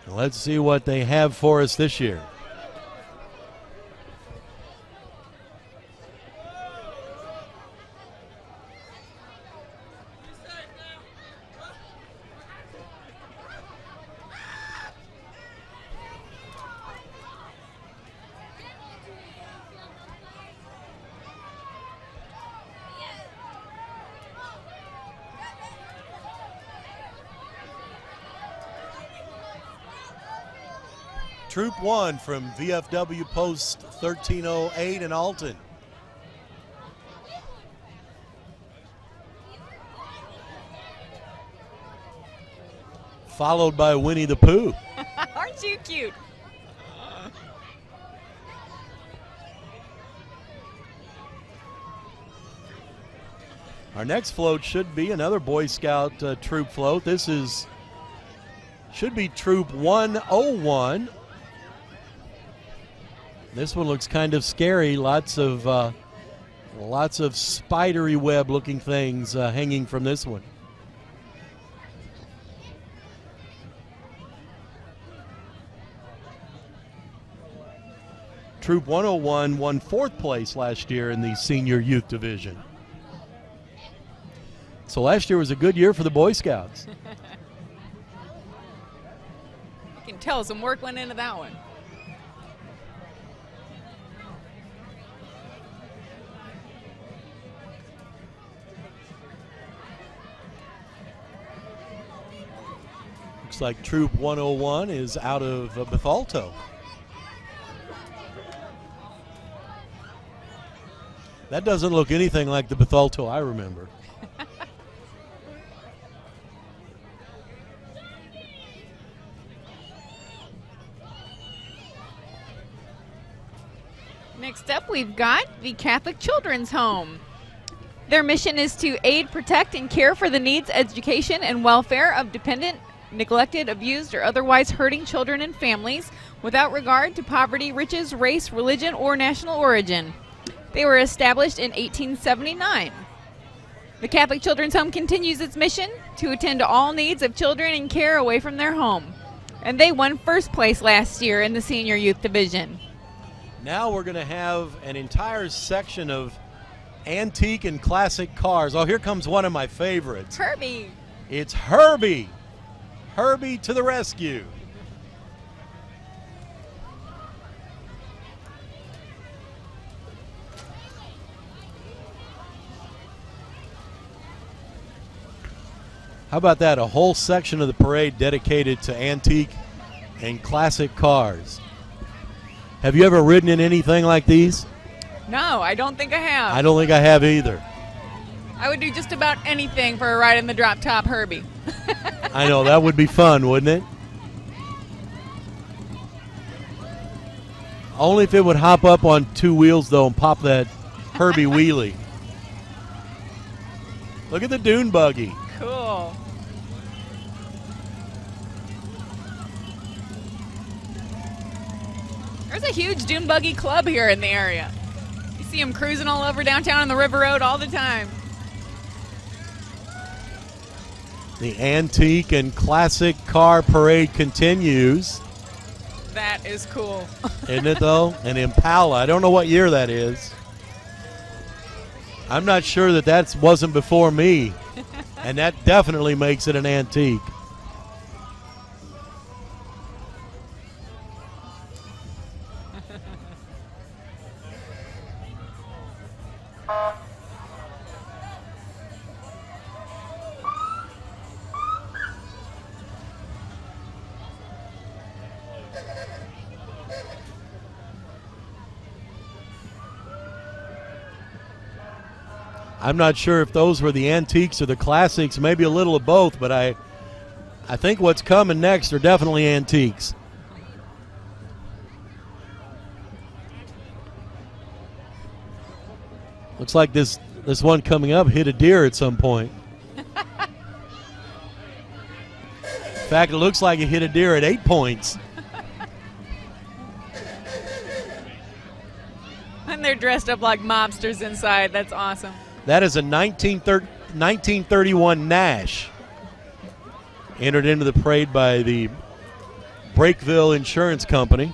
Let's see what they have for us this year. Troop 1 from VFW Post 1308 in Alton. Followed by Winnie the Pooh. Aren't you cute? Our next float should be another Boy Scout troop float. This should be Troop 101. This one looks kind of scary. Lots of spidery web looking things hanging from this one. Troop 101 won 4th place last year in the senior youth division. So last year was a good year for the Boy Scouts. You can tell some work went into that one. Looks like Troop 101 is out of Bethalto. That doesn't look anything like the Bethalto I remember. Next up, we've got the Catholic Children's Home. Their mission is to aid, protect, and care for the needs, education, and welfare of dependent, neglected, abused, or otherwise hurting children and families without regard to poverty, riches, race, religion, or national origin. They were established in 1879. The Catholic Children's Home continues its mission to attend to all needs of children in care away from their home. And they won 1st place last year in the senior youth division. Now we're going to have an entire section of antique and classic cars. Oh, here comes one of my favorites. Herbie. It's Herbie. Herbie to the rescue. How about that? A whole section of the parade dedicated to antique and classic cars. Have you ever ridden in anything like these? No, I don't think I have. I don't think I have either. I would do just about anything for a ride in the drop top Herbie. I know, that would be fun, wouldn't it? Only if it would hop up on 2 wheels, though, and pop that Herbie wheelie. Look at the dune buggy. Cool. There's a huge dune buggy club here in the area. You see them cruising all over downtown on the River Road all the time. The antique and classic car parade continues. That is cool. Isn't it, though? An Impala. I don't know what year that is. I'm not sure that wasn't before me. And that definitely makes it an antique. I'm not sure if those were the antiques or the classics, maybe a little of both, but I think what's coming next are definitely antiques. Looks like this one coming up hit a deer at some point. In fact, it looks like it hit a deer at 8 points. And they're dressed up like mobsters inside. That's awesome. That is a 1931 Nash. Entered into the parade by the Brakeville Insurance Company.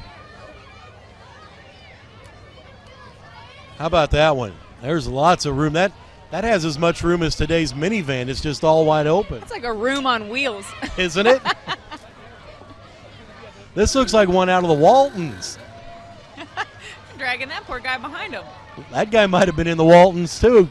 How about that one? There's lots of room. That has as much room as today's minivan. It's just all wide open. It's like a room on wheels. Isn't it? This looks like one out of the Waltons. Dragging that poor guy behind him. That guy might have been in the Waltons, too.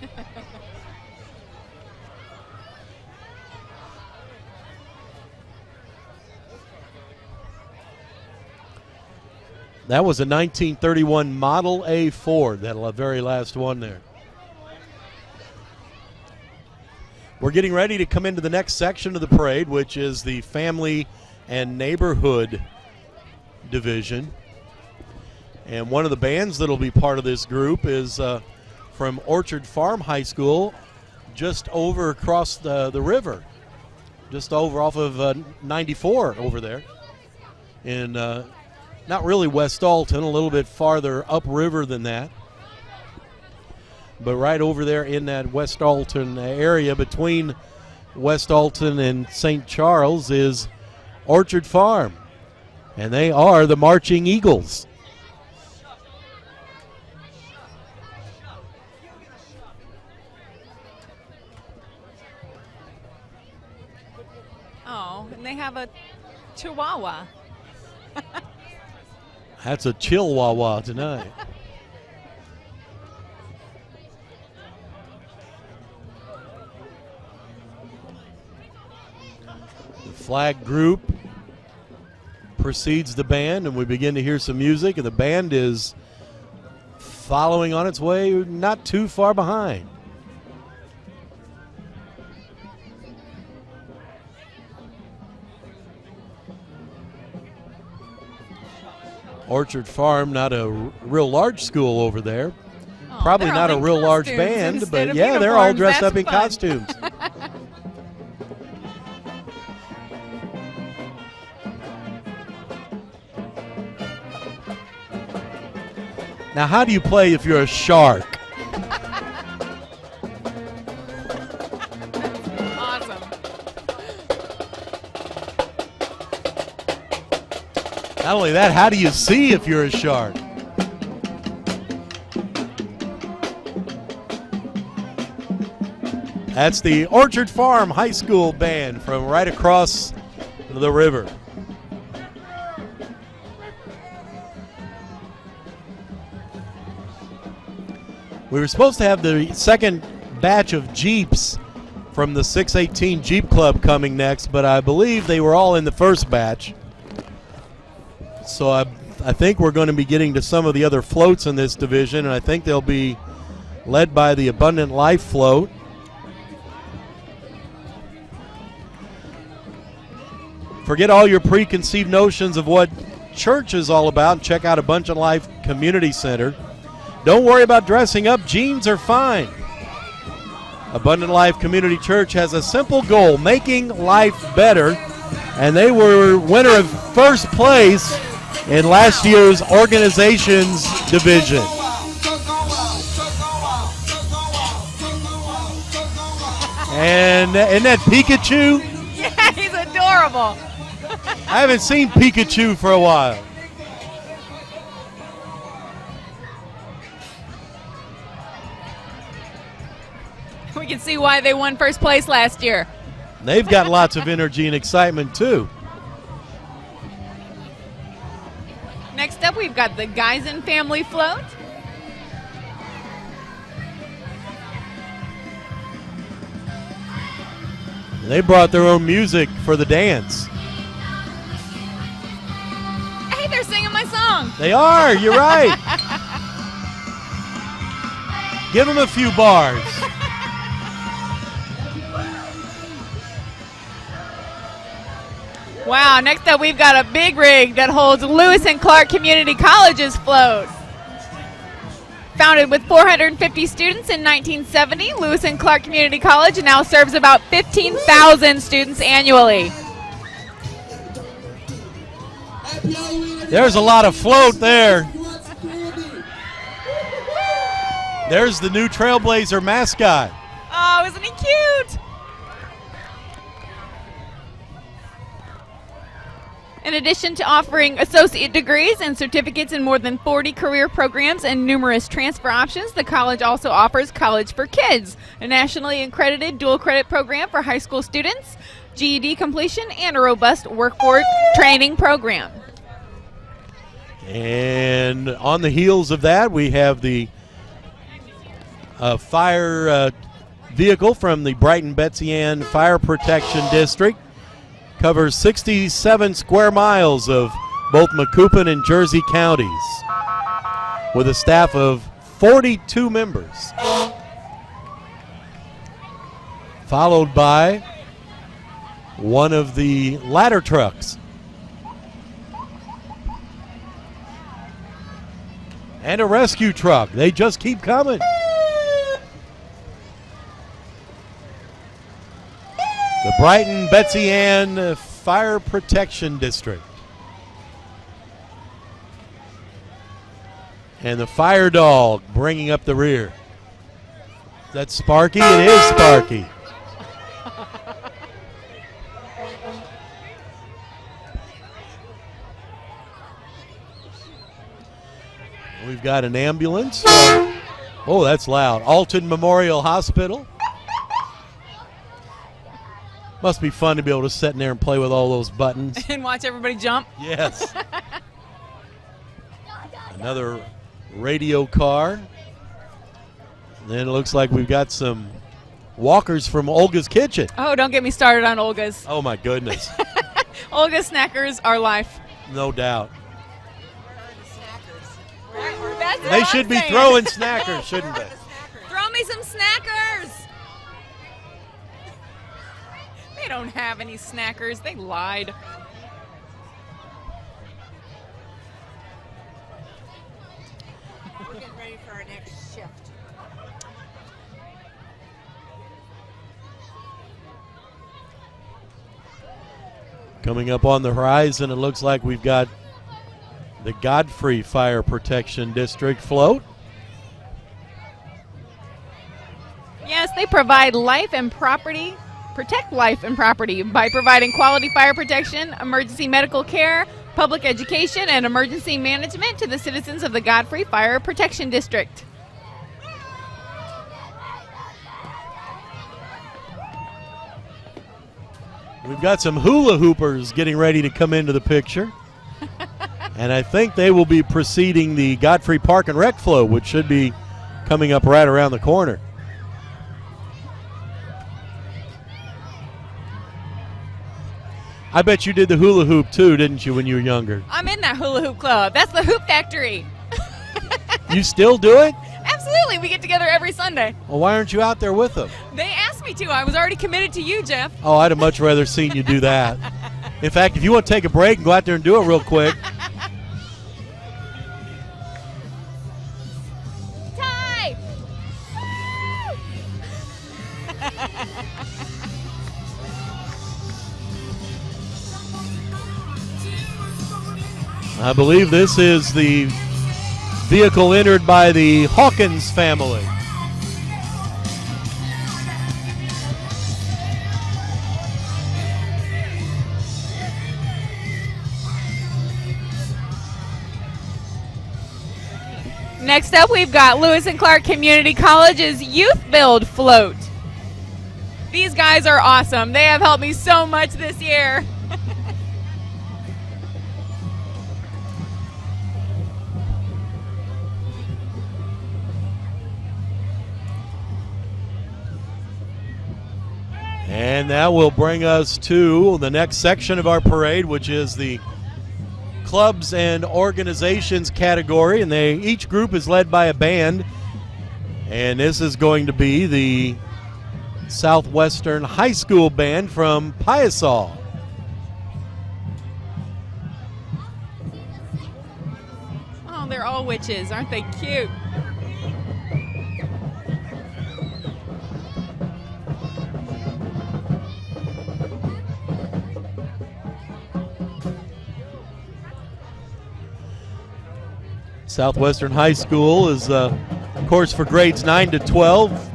That was a 1931 Model A Ford, that very last one there. We're getting ready to come into the next section of the parade, which is the Family and Neighborhood Division. And one of the bands that will be part of this group is from Orchard Farm High School, just over across the river, just over off of 94 over there. In not really West Alton, a little bit farther upriver than that. But right over there in that West Alton area between West Alton and St. Charles is Orchard Farm. And they are the Marching Eagles. Oh, and they have a Chihuahua. That's a Chihuahua tonight. The flag group precedes the band, and we begin to hear some music, and the band is following on its way, not too far behind. Orchard Farm, not a real large school over there. Probably not a real large band, but yeah, they're all dressed up in costumes. Now, how do you play if you're a shark? Awesome. Not only that, how do you see if you're a shark? That's the Orchard Farm High School band from right across the river. We were supposed to have the second batch of Jeeps from the 618 Jeep Club coming next, but I believe they were all in the first batch. So I think we're going to be getting to some of the other floats in this division, and I think they'll be led by the Abundant Life float. Forget all your preconceived notions of what church is all about and check out Abundant Life Community Center. Don't worry about dressing up. Jeans are fine. Abundant Life Community Church has a simple goal, making life better. And they were winner of first place in last year's organizations division. And isn't that Pikachu? Yeah, he's adorable. I haven't seen Pikachu for a while. We can see why they won first place last year. They've got lots of energy and excitement, too. Next up, we've got the Geisen family float. They brought their own music for the dance. Hey, they're singing my song. They are, you're right. Give them a few bars. Wow, next up we've got a big rig that holds Lewis and Clark Community College's float. Founded with 450 students in 1970, Lewis and Clark Community College now serves about 15,000 students annually. There's a lot of float there. There's the new Trailblazer mascot. Oh, isn't he cute? In addition to offering associate degrees and certificates in more than 40 career programs and numerous transfer options, the college also offers College for Kids, a nationally accredited dual credit program for high school students, GED completion, and a robust workforce training program. And on the heels of that, we have the fire vehicle from the Brighton-Betsy Ann Fire Protection District. Covers 67 square miles of both Macoupin and Jersey counties with a staff of 42 members. Followed by one of the ladder trucks. And a rescue truck. They just keep coming. The Brighton Betsy Ann Fire Protection District. And the fire dog bringing up the rear. Is that Sparky? It is Sparky. We've got an ambulance. Oh, that's loud. Alton Memorial Hospital. Must be fun to be able to sit in there and play with all those buttons. And watch everybody jump. Yes. Another radio car. Then it looks like we've got some walkers from Olga's Kitchen. Oh, don't get me started on Olga's. Oh, my goodness. Olga's Snackers are life. No doubt. That's what They I'm should be saying. throwing snackers, shouldn't they? Throw me some snackers. They don't have any snackers. They lied. We're getting ready for our next shift. Coming up on the horizon, it looks like we've got the Godfrey Fire Protection District float. Yes, they provide life and property, protect life and property by providing quality fire protection, emergency medical care, public education, and emergency management to the citizens of the Godfrey Fire Protection District. We've got some hula hoopers getting ready to come into the picture. And I think they will be preceding the Godfrey Park and Rec float, which should be coming up right around the corner. I bet you did the hula hoop too, didn't you, when you were younger? I'm in that hula hoop club. That's the Hoop Factory. You still do it? Absolutely. We get together every Sunday. Well, why aren't you out there with them? They asked me to. I was already committed to you, Jeff. Oh, I'd have much rather seen you do that. In fact, if you want to take a break and go out there and do it real quick. Ty! I believe this is the vehicle entered by the Hawkins family. Next up, we've got Lewis and Clark Community College's Youth Build Float. These guys are awesome. They have helped me so much this year. And that will bring us to the next section of our parade, which is the clubs and organizations category. And each group is led by a band. And this is going to be the Southwestern High School Band from Piasaw. Oh, they're all witches. Aren't they cute? Southwestern High School is, of course, for grades 9 to 12.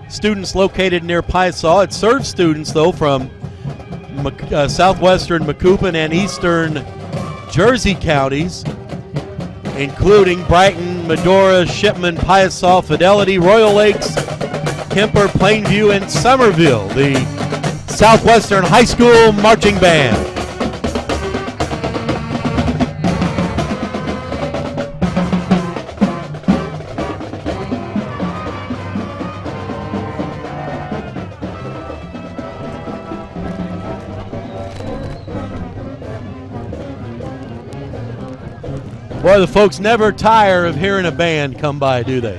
Students located near Piasaw. It serves students, though, from southwestern Macoupin and eastern Jersey counties, including Brighton, Medora, Shipman, Piasaw, Fidelity, Royal Lakes, Kemper, Plainview, and Somerville. The Southwestern High School Marching Band. Boy, the folks never tire of hearing a band come by, do they?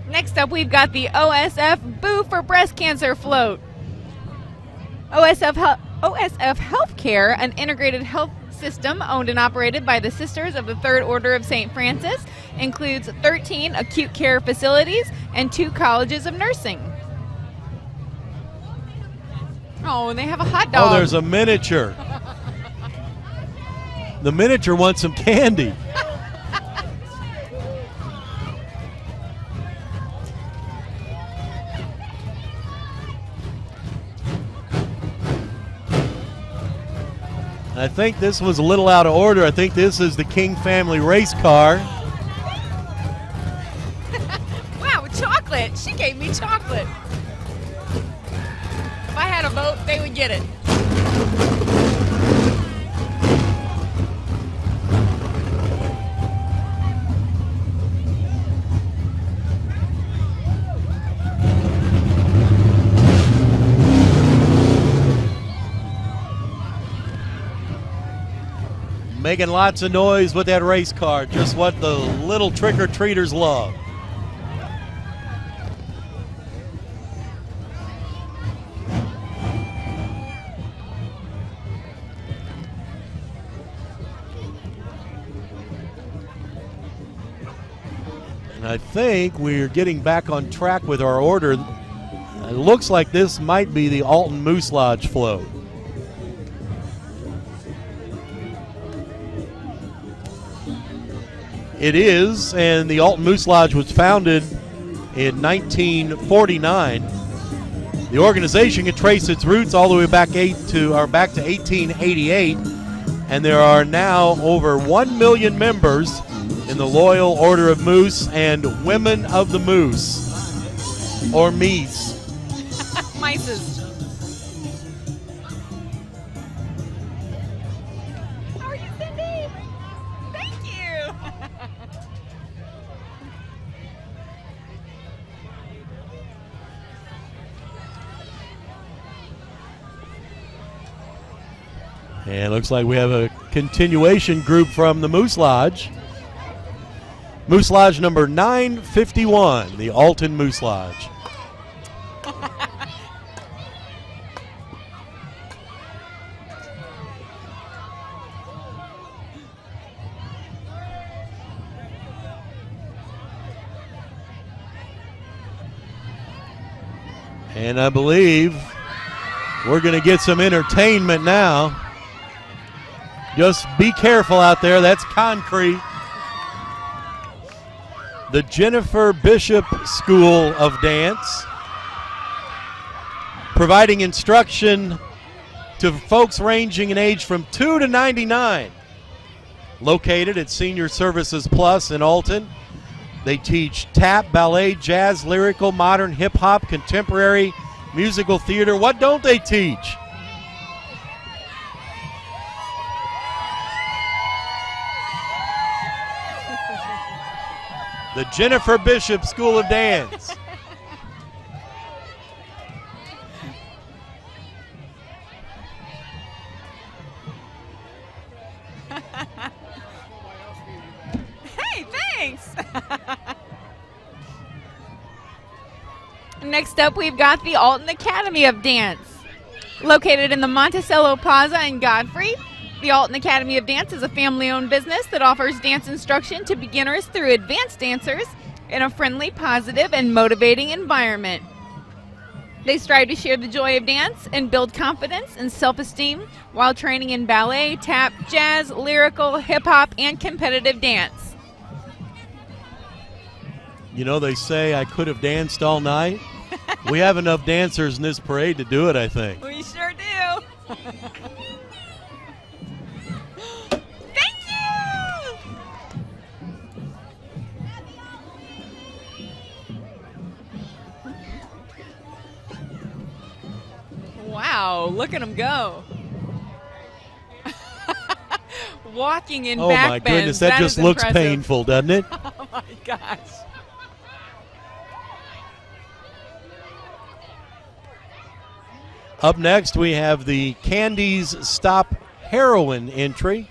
Next up, we've got the OSF Boo for Breast Cancer float. OSF OSF Healthcare, an integrated health system owned and operated by the Sisters of the Third Order of St. Francis, includes 13 acute care facilities and 2 colleges of nursing. Oh, and they have a hot dog. Oh, there's a miniature. The miniature wants some candy. I think this was a little out of order. I think this is the King family race car. Wow, chocolate. She gave me chocolate. If I had a vote, they would get it. Making lots of noise with that race car, just what the little trick-or-treaters love. And I think we're getting back on track with our order. It looks like this might be the Alton Moose Lodge float. It is, and the Alton Moose Lodge was founded in 1949. The organization can trace its roots all the way back to 1888, and there are now over 1 million members in the Loyal Order of Moose and Women of the Moose, or Meese. Mices. How are you, Cindy? Thank you. And it looks like we have a continuation group from the Moose Lodge. Moose Lodge number 951, the Alton Moose Lodge. And I believe we're going to get some entertainment now. Just be careful out there. That's concrete. The Jennifer Bishop School of Dance, providing instruction to folks ranging in age from 2 to 99. Located at Senior Services Plus in Alton. They teach tap, ballet, jazz, lyrical, modern, hip-hop, contemporary, musical theater. What don't they teach? The Jennifer Bishop School of Dance. Hey, thanks. Next up, we've got the Alton Academy of Dance. Located in the Monticello Plaza in Godfrey, the Alton Academy of Dance is a family-owned business that offers dance instruction to beginners through advanced dancers in a friendly, positive, and motivating environment. They strive to share the joy of dance and build confidence and self-esteem while training in ballet, tap, jazz, lyrical, hip-hop, and competitive dance. You know, they say I could have danced all night. We have enough dancers in this parade to do it, I think. We sure do. Thank you. Wow, look at them go. Walking in back Oh my goodness, that just is looks impressive. painful, doesn't it? Oh my gosh. Up next, we have the Candies Stop Heroin entry.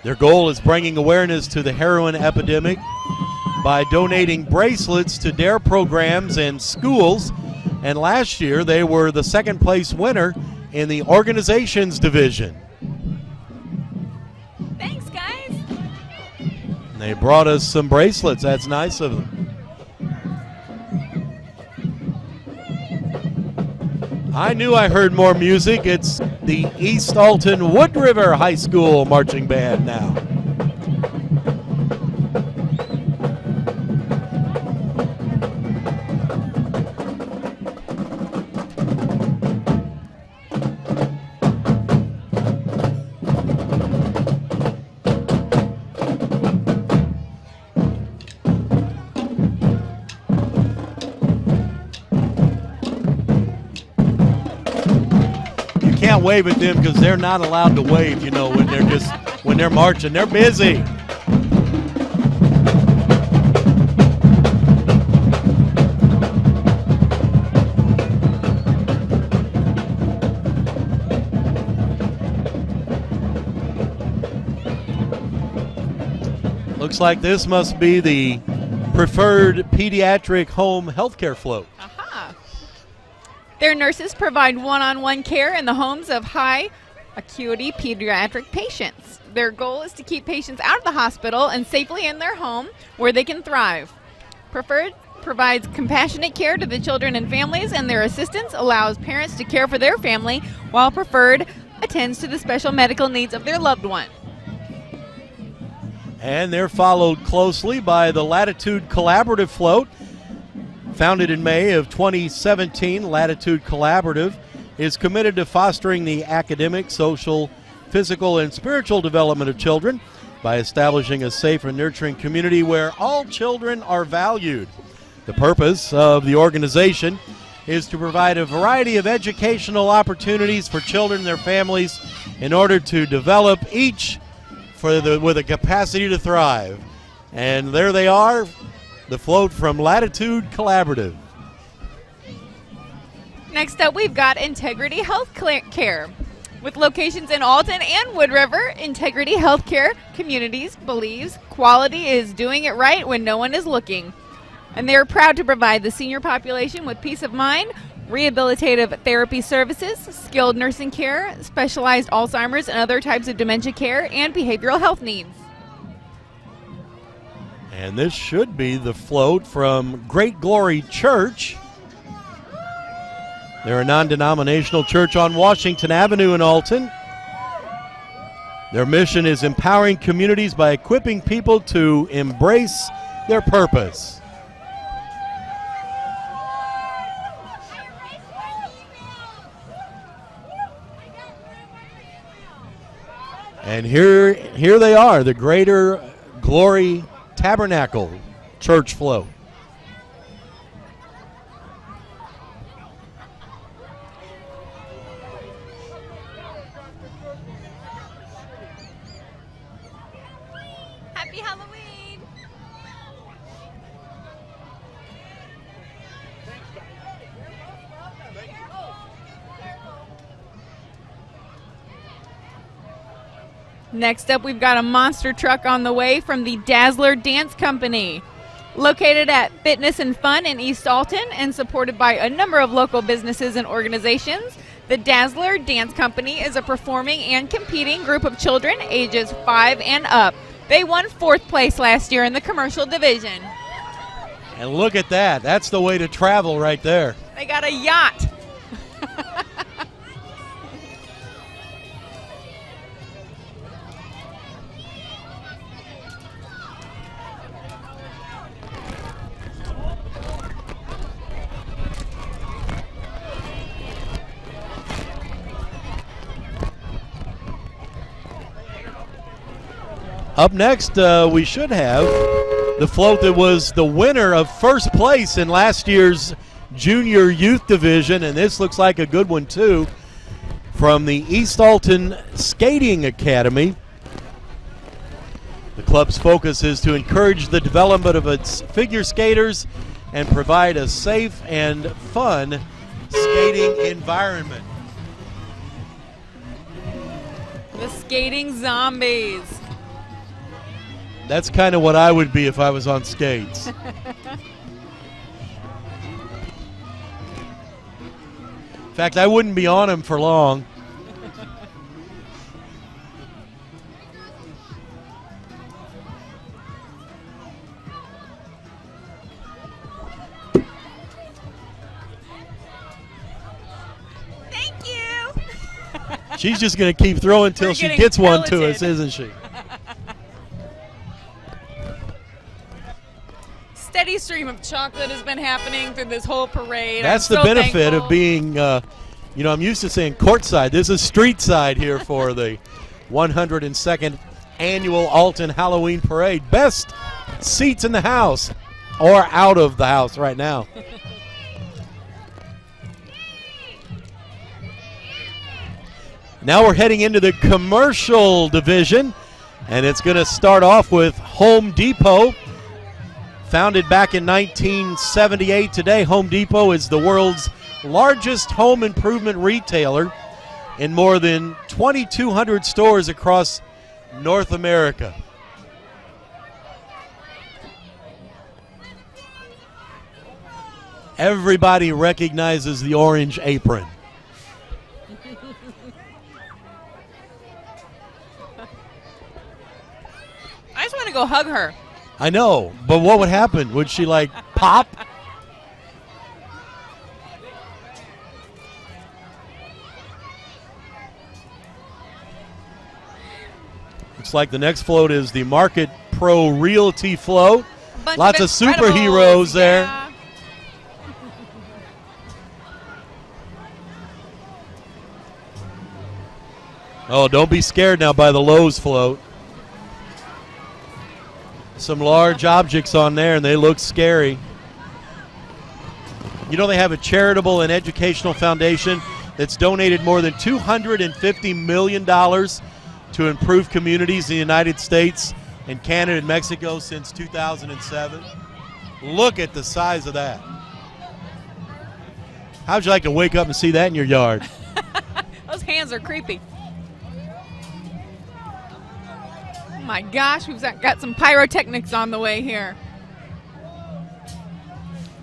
Their goal is bringing awareness to the heroin epidemic by donating bracelets to DARE programs and schools. And last year, they were the second place winner in the organizations division. Thanks, guys. And they brought us some bracelets. That's nice of them. I knew I heard more music. It's the East Alton Wood River High School marching band now. Can't wave at them because they're not allowed to wave, you know, when they're marching. They're busy. Looks like this must be the preferred pediatric home healthcare float. Their nurses provide one-on-one care in the homes of high acuity pediatric patients. Their goal is to keep patients out of the hospital and safely in their home where they can thrive. Preferred provides compassionate care to the children and families, and their assistance allows parents to care for their family while Preferred attends to the special medical needs of their loved one. And they're followed closely by the Latitude Collaborative Float. Founded in May of 2017, Latitude Collaborative is committed to fostering the academic, social, physical, and spiritual development of children by establishing a safe and nurturing community where all children are valued. The purpose of the organization is to provide a variety of educational opportunities for children and their families in order to develop each with a capacity to thrive. And there they are, the float from Latitude Collaborative. Next up, we've got Integrity Health Care. With locations in Alton and Wood River, Integrity Healthcare Communities believes quality is doing it right when no one is looking. And they are proud to provide the senior population with peace of mind, rehabilitative therapy services, skilled nursing care, specialized Alzheimer's and other types of dementia care, and behavioral health needs. And this should be the float from Great Glory Church. They're a non-denominational church on Washington Avenue in Alton. Their mission is empowering communities by equipping people to embrace their purpose. And here they are, the Greater Glory Tabernacle Church float. Happy Halloween! Next up, we've got a monster truck on the way from the Dazzler Dance Company. Located at Fitness and Fun in East Alton and supported by a number of local businesses and organizations, the Dazzler Dance Company is a performing and competing group of children ages 5 and up. They won 4th place last year in the commercial division. And look at that. That's the way to travel right there. They got a yacht. Up next, we should have the float that was the winner of 1st place in last year's Junior Youth Division, and this looks like a good one too, from the East Alton Skating Academy. The club's focus is to encourage the development of its figure skaters and provide a safe and fun skating environment. The Skating Zombies. That's kind of what I would be if I was on skates. fact, I wouldn't be on him for long. Thank you. She's just going to keep throwing until she gets one to us, isn't she? Steady stream of chocolate has been happening through this whole parade. That's I'm the so benefit thankful. of being, I'm used to saying courtside. This is street side here for the 102nd annual Alton Halloween Parade. Best seats in the house or out of the house right now. Now we're heading into the commercial division, and it's going to start off with Home Depot. Founded back in 1978, today Home Depot is the world's largest home improvement retailer in more than 2,200 stores across North America. Everybody recognizes the orange apron. I just want to go hug her. I know, but what would happen? Would she like pop? Looks like the next float is the Market Pro Realty float. Lots of superheroes there. Yeah. Oh, don't be scared now by the Lowe's float. Some large objects on there, and they look scary. You know, they have a charitable and educational foundation that's donated more than $250 million to improve communities in the United States and Canada and Mexico since 2007. Look at the size of that. How'd you like to wake up and see that in your yard? Those hands are creepy. Oh my gosh, we've got some pyrotechnics on the way here.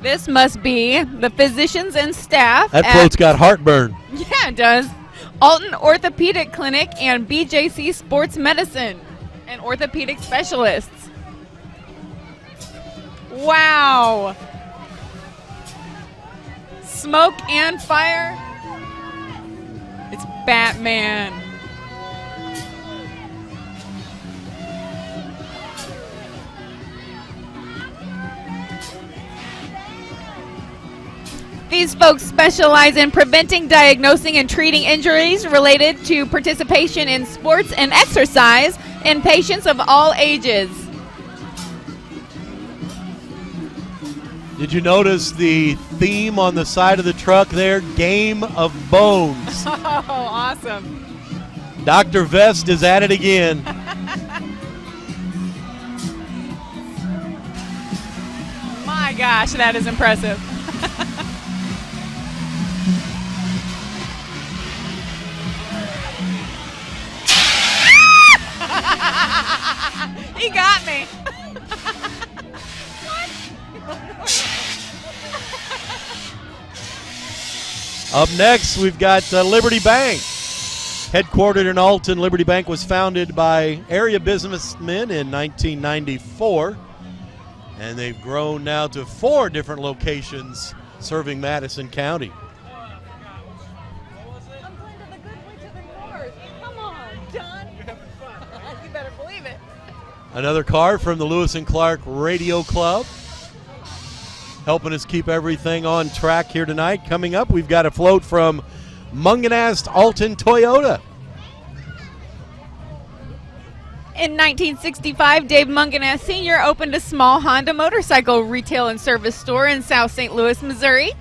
This must be the physicians and staff. That float's got heartburn. Yeah, it does. Alton Orthopedic Clinic and BJC Sports Medicine and orthopedic specialists. Wow. Smoke and fire. It's Batman. These folks specialize in preventing, diagnosing, and treating injuries related to participation in sports and exercise in patients of all ages. Did you notice the theme on the side of the truck there? Game of Bones. Oh, awesome. Dr. Vest is at it again. My gosh, that is impressive. He got me. Up next, we've got Liberty Bank. Headquartered in Alton, Liberty Bank was founded by area businessmen in 1994, and they've grown now to 4 different locations serving Madison County. Another card from the Lewis and Clark Radio Club, helping us keep everything on track here tonight. Coming up, we've got a float from Munganast Alton Toyota. In 1965, Dave Munganast Sr. opened a small Honda motorcycle retail and service store in South St. Louis, Missouri.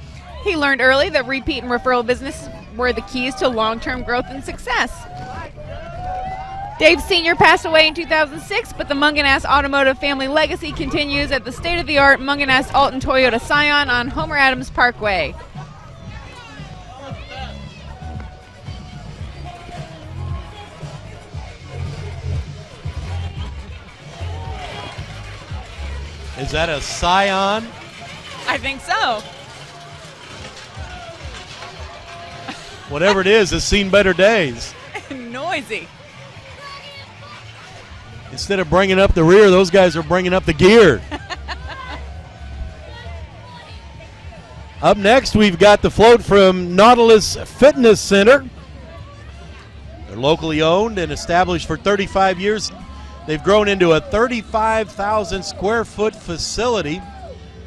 He learned early that repeat and referral business were the keys to long-term growth and success. Dave Sr. passed away in 2006, but the Munganast Automotive family legacy continues at the state-of-the-art Munganast Alton Toyota Scion on Homer Adams Parkway. Is that a Scion? I think so. Whatever it is, it's seen better days. Noisy. Instead of bringing up the rear, those guys are bringing up the gear. Up next, we've got the float from Nautilus Fitness Center. They're locally owned and established for 35 years. They've grown into a 35,000 square foot facility,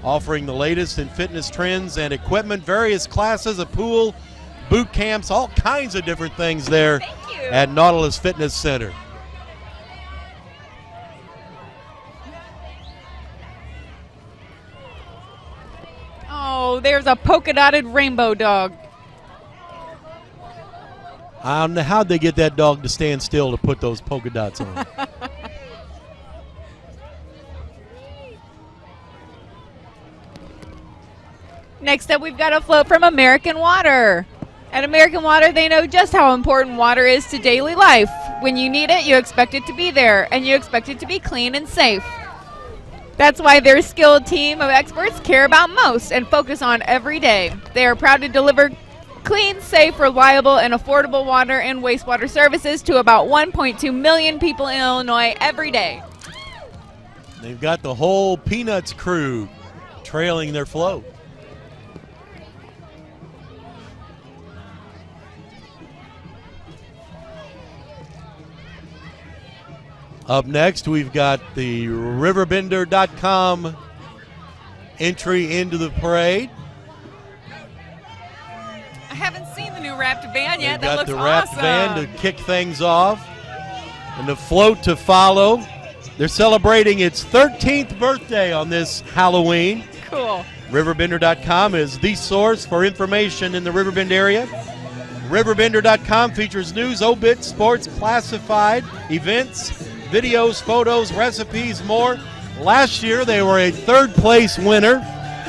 offering the latest in fitness trends and equipment, various classes of pool, boot camps, all kinds of different things there at Nautilus Fitness Center. Oh, there's a polka-dotted rainbow dog. I don't know how'd they get that dog to stand still to put those polka dots on. Next up, we've got a float from American Water. At American Water, they know just how important water is to daily life. When you need it, you expect it to be there, and you expect it to be clean and safe. That's why their skilled team of experts care about most and focus on every day. They are proud to deliver clean, safe, reliable, and affordable water and wastewater services to about 1.2 million people in Illinois every day. They've got the whole Peanuts crew trailing their float. Up next, we've got the RiverBender.com entry into the parade. I haven't seen the new wrapped van yet. We've That got looks the wrapped awesome. van to kick things off, and the float to follow. They're celebrating its 13th birthday on this Halloween. Cool. RiverBender.com is the source for information in the Riverbend area. RiverBender.com features news, obits, sports, classified, events, videos, photos, recipes, more. Last year, they were a third-place winner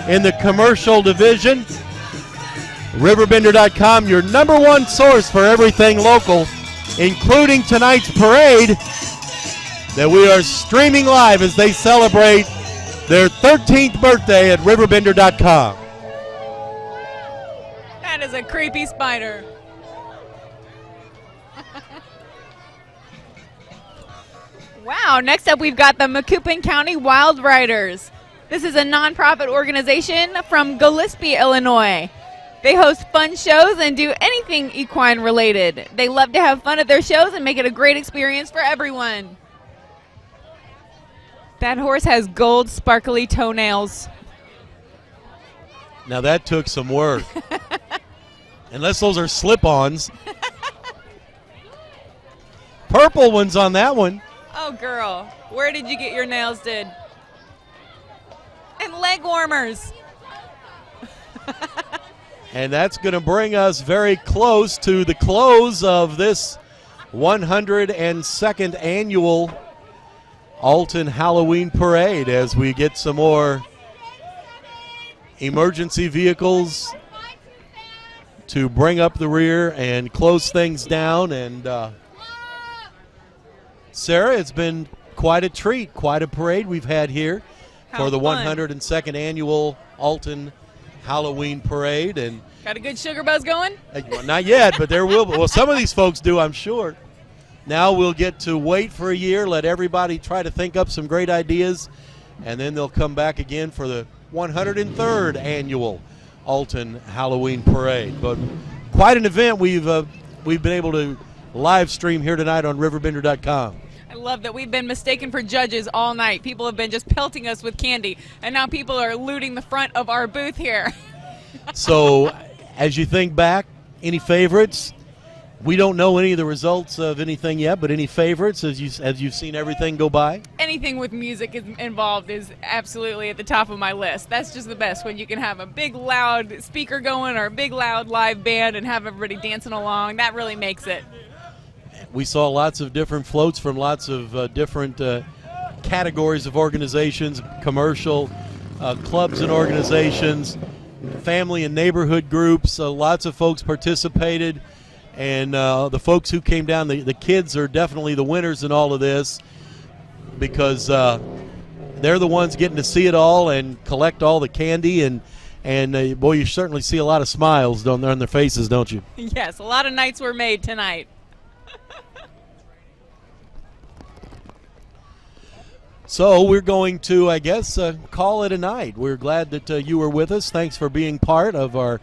in the commercial division. RiverBender.com, your number one source for everything local, including tonight's parade that we are streaming live as they celebrate their 13th birthday at RiverBender.com. That is a creepy spider. Wow, next up we've got the Macoupin County Wild Riders. This is a nonprofit organization from Gillespie, Illinois. They host fun shows and do anything equine related. They love to have fun at their shows and make it a great experience for everyone. That horse has gold sparkly toenails. Now that took some work. Unless those are slip-ons. Purple ones on that one. Oh, girl, where did you get your nails did? And leg warmers. And that's going to bring us very close to the close of this 102nd annual Alton Halloween Parade as we get some more emergency vehicles to bring up the rear and close things down. And Sarah, it's been quite a treat, quite a parade we've had here for the 102nd annual Alton Halloween Parade. And got a good sugar buzz going? well, not yet, but there will be. Well, some of these folks do, I'm sure. Now we'll get to wait for a year, let everybody try to think up some great ideas, and then they'll come back again for the 103rd annual Alton Halloween Parade. But quite an event we've been able to live stream here tonight on RiverBender.com. I love that we've been mistaken for judges all night. People have been just pelting us with candy, and now people are looting the front of our booth here. So as you think back, any favorites? We don't know any of the results of anything yet, but any favorites as you've seen everything go by? Anything with music involved is absolutely at the top of my list. That's just the best, when you can have a big loud speaker going or a big loud live band and have everybody dancing along. That really makes it. We saw lots of different floats from lots of different categories of organizations, commercial, clubs and organizations, family and neighborhood groups. Lots of folks participated. And the folks who came down, the kids are definitely the winners in all of this because they're the ones getting to see it all and collect all the candy and And, boy, you certainly see a lot of smiles on their faces, don't you? Yes, a lot of nights were made tonight. So we're going to, I guess, call it a night. We're glad that you were with us. Thanks for being part of our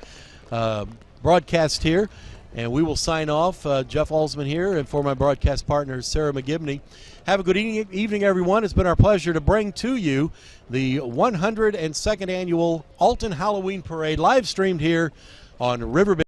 broadcast here. And we will sign off. Jeff Alsman here, and for my broadcast partner, Sarah McGibney. Have a good evening, everyone. It's been our pleasure to bring to you the 102nd Annual Alton Halloween Parade, live streamed here on RiverBend.